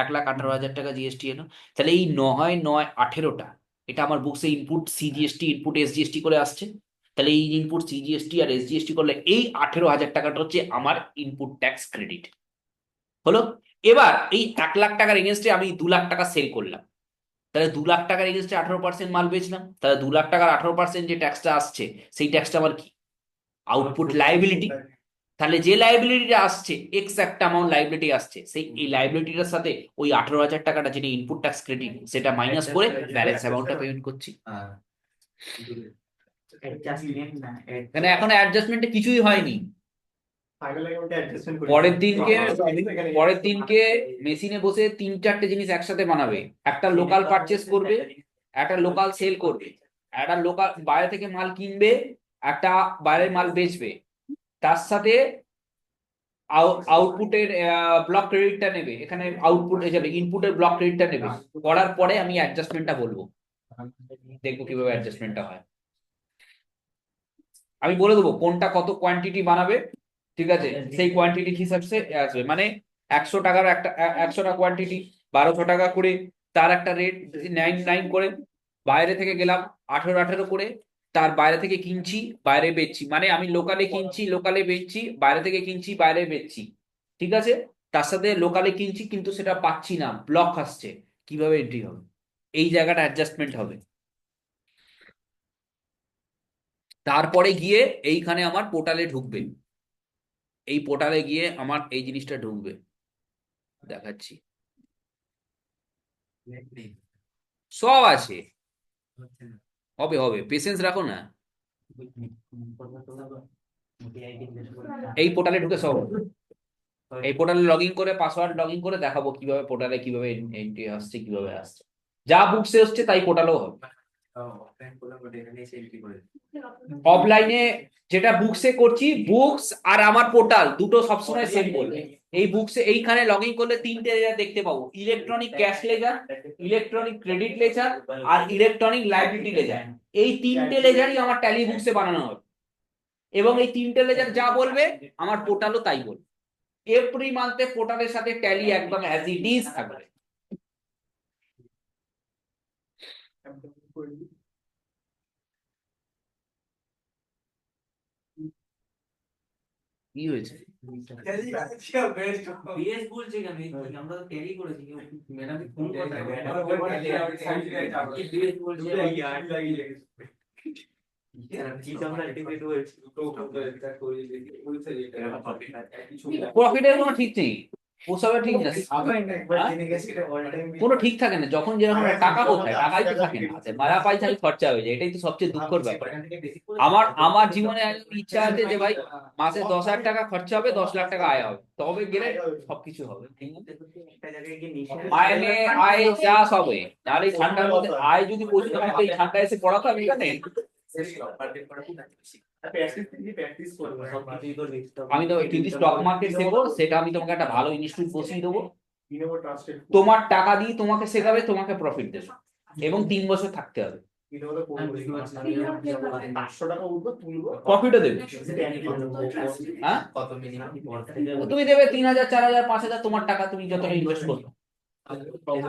1,18,000 টাকা জিএসটি এলো। তাহলে এই 9, 9, 9, 18টা, এটা আমার বুকসে ইনপুট সিজিএসটি ইনপুট এসজিএসটি করে আসছে। তাহলে এই ইনপুট সিজিএসটি আর এসজিএসটি করলে এই 18,000 টাকাটা হচ্ছে আমার ইনপুট ট্যাক্স ক্রেডিট হলো। এবার এই 1,00,000 টাকার এগেনস্টে আমি 2,00,000 টাকা সেল করলাম, তাহলে 2,00,000 টাকার এগেনস্টে 18% মাল বেচলাম, তাহলে 2,00,000 টাকার 18% যে ট্যাক্সটা আসছে, সেই ট্যাক্সটা আমার কি? Output liability. তাহলে যে লাইবিলিটিটা আসছে, এক্স একটা অ্যামাউন্ট লাইবিলিটি আসছে, সেই এই লাইবিলিটিটার সাথে ওই 18,000 টাকাটা যেটা ইনপুট ট্যাক্স ক্রেডিট, সেটা মাইনাস করে ব্যালেন্স অ্যামাউন্টটা পেমেন্ট করছি।
অ্যাডজাস্টমেন্ট না
এখানে এখন অ্যাডজাস্টমেন্টে কিছুই হয়নি।
ফাইনাল অ্যাকাউন্টে অ্যাডজাস্টমেন্ট করি।
পরের দিনকে মেশিনে বসে 3-4টে জিনিস একসাথে বানাবে, একটা লোকাল পারচেস করবে, একটা লোকাল সেল করবে, একটা লোকাল বাইরে থেকে মাল কিনবে, একটা বাইরের মাল বেচবে, তার সাথে আউটপুটের ব্লক ক্রেডিটটা নেবে, এখানে আউটপুট হিসাবে ইনপুটের ব্লক ক্রেডিটটা নেবে, করার পরে আমি অ্যাডজাস্টমেন্টটা বলবো, দেখবো কিভাবে অ্যাডজাস্টমেন্টটা হয়। আমি বলে দেবো কোনটা কত কোয়ান্টিটি বানাবে, ঠিক আছে, সেই কোয়ান্টিটি হিসাবে আসবে, মানে 100 টাকার একটা 100টা কোয়ান্টিটি 1,200 টাকা করে, তার একটা রেট 9 করে, বাইরে থেকে গেলাম 18 করে, তার বাইরে থেকে কিনছি বাইরে বেচছি, মানে আমি লোকালে কিনছি লোকালে বেচছি, বাইরে থেকে কিনছি বাইরে বেচছি, ঠিক আছে, তার সাথে লোকালে কিনছি কিন্তু সেটা পাচ্ছি না, ব্লক আসছে, কিভাবে এন্ট্রি হবে? এই জায়গাটা অ্যাডজাস্টমেন্ট হবে। তারপরে গিয়ে এইখানে আমার পোর্টালে ঢুকবে, এই পোর্টালে গিয়ে আমার এই জিনিসটা ঢুকবে, দেখাচ্ছি, সব আছে, হবে হবে, পেশেন্স রাখো না, এই পোর্টালে ঢুকে সব হবে। এই পোর্টালে লগ ইন করে পাসওয়ার্ড লগ ইন করে দেখাবো কিভাবে পোর্টালে কিভাবে এন্ট্রি আসছে, কিভাবে আসছে, যা বুকসে হচ্ছে তাই পোর্টালেও হবে। অফলাইনে যেটা বুকসে করছি, বুকস আর আমার পোর্টাল দুটো সবসময় সেম বলবে। এই বুকসে এইখানে লগ ইন করলে 3টে লেজার দেখতে পাবো, electronic cash ledger, electronic credit ledger আর ইলেকট্রনিক লাইবিলিটি লেজার। এই 3টে লেজারই আমার ট্যালি বুকসে বানানো হবে। এবং এই তিনটে লেজার যা বলবে আমার পোর্টালও তাই বলবে। এভরি মান্থে পোর্টালের সাথে ট্যালি একদম অ্যাজ ইট ইজ থাকবে। কি হয়েছে?
বেশ বলছে কেন আমরা তো ট্যালি করেছি ম্যাডাম ফোন কথা বেশ বলছে
প্রফিটের কোনো ঠিক নেই, ওসবের ঠিক নেই, কোনো ঠিক থাকে না। যখন যেরকম টাকা কোথায়, টাকাই তো থাকে না, মারা পয়সায় খরচা হয়ে যায়, এটাই তো সবচেয়ে দুঃখের ব্যাপার। আমার জীবনে একদম ইচ্ছা আছে যে ভাই মাসে 10,000 টাকা খরচা হবে, 10 লাখ টাকা আয় হবে, তবে গেলে সবকিছু হবে। মাইনে আয় চাষ হবে, নাহলে এই ঠান্ডার মধ্যে আয় যদি প্রচুর হয়, তো এই ঠান্ডায় এসে পড়াতো আমি এখানে। আমি তো কিন্তু স্টক মার্কেট শেখো, সেটা আমি তোমাকে একটা ভালো ইনস্টিটিউট বসিয়ে দেবো, তোমার টাকা দিয়ে তোমাকে শেখাবে, তোমাকে প্রফিট দেবে, এবং 3 বছর থাকতে হবে,
500 টাকা উঠবো তুলবো,
প্রফিটও দেবে। হ্যাঁ,
কত মিনিমাম
তুমি দেবে 3,000 4,000 5,000 তোমার টাকা, তুমি যতটা ইনভেস্ট করবে,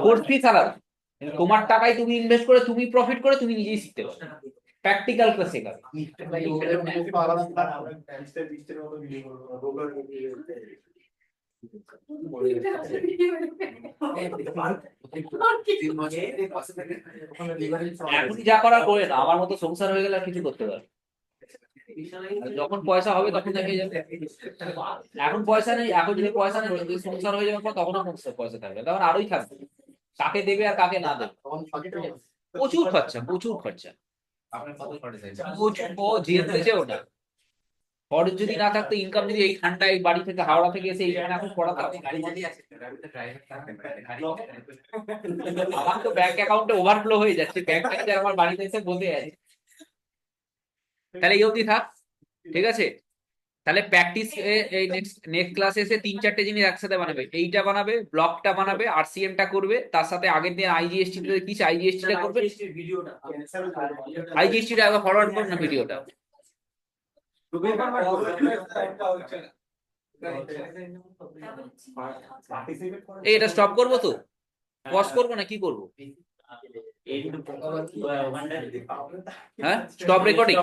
কোর্স ফিস আলাদা, কিন্তু তোমার টাকায় তুমি ইনভেস্ট করে তুমি প্রফিট করে তুমি নিজেই শিখতে পারবে, প্র্যাকটিক্যাল করে শেখাবে। এখনই যা করার করে না, আমার মতো সংসার হয়ে গেলে আর কিছু করতে পারবে। আর যখন পয়সা হবে তখন দেখে যাবে। এখন পয়সা নেই, এখন যদি পয়সা নেই, যদি সংসার হয়ে যাওয়ার পর তখনও পয়সা থাকবে, তখন আরোই থাকবে, কাকে দেবে আর কাকে না দেবে। প্রচুর খরচা, প্রচুর খরচা,
আপনার কত খরচ হয়েছে
প্রচুর। ও জিতেছে ওটা, খরচ যদি না থাকতো, ইনকাম যদি এই ঠান্ডায় এই বাড়ি থেকে হাওড়া থেকে এসে এইখানে এখন পড়াতাম,
আপনি গাড়ি চালিয়ে আছেন গাড়িতে ড্রাইভার থাকবেন গাড়ি
আমার তো ব্যাংক অ্যাকাউন্টে ওভারফ্লো হয়ে যাচ্ছে, ব্যাংক ম্যানেজার আমার বাড়িতে এসে বসে আছে। তাহলে এই অবধি থাক, ঠিক আছে? তাহলে প্র্যাকটিস এই নেক্সট ক্লাসে এসে 3-4টে জিনিস একসাথে বানাবে, এইটা বানাবে, ব্লকটা বানাবে, RCM টা করবে, তার সাথে আগের দিন IGST টা কি IGST টা করবে, IGST টা আগে ফরওয়ার্ড করুন না ভিডিওটা। এটা স্টপ করবো তো, পজ করবো না কি করবো? হ্যাঁ, স্টপ রেকর্ডিং।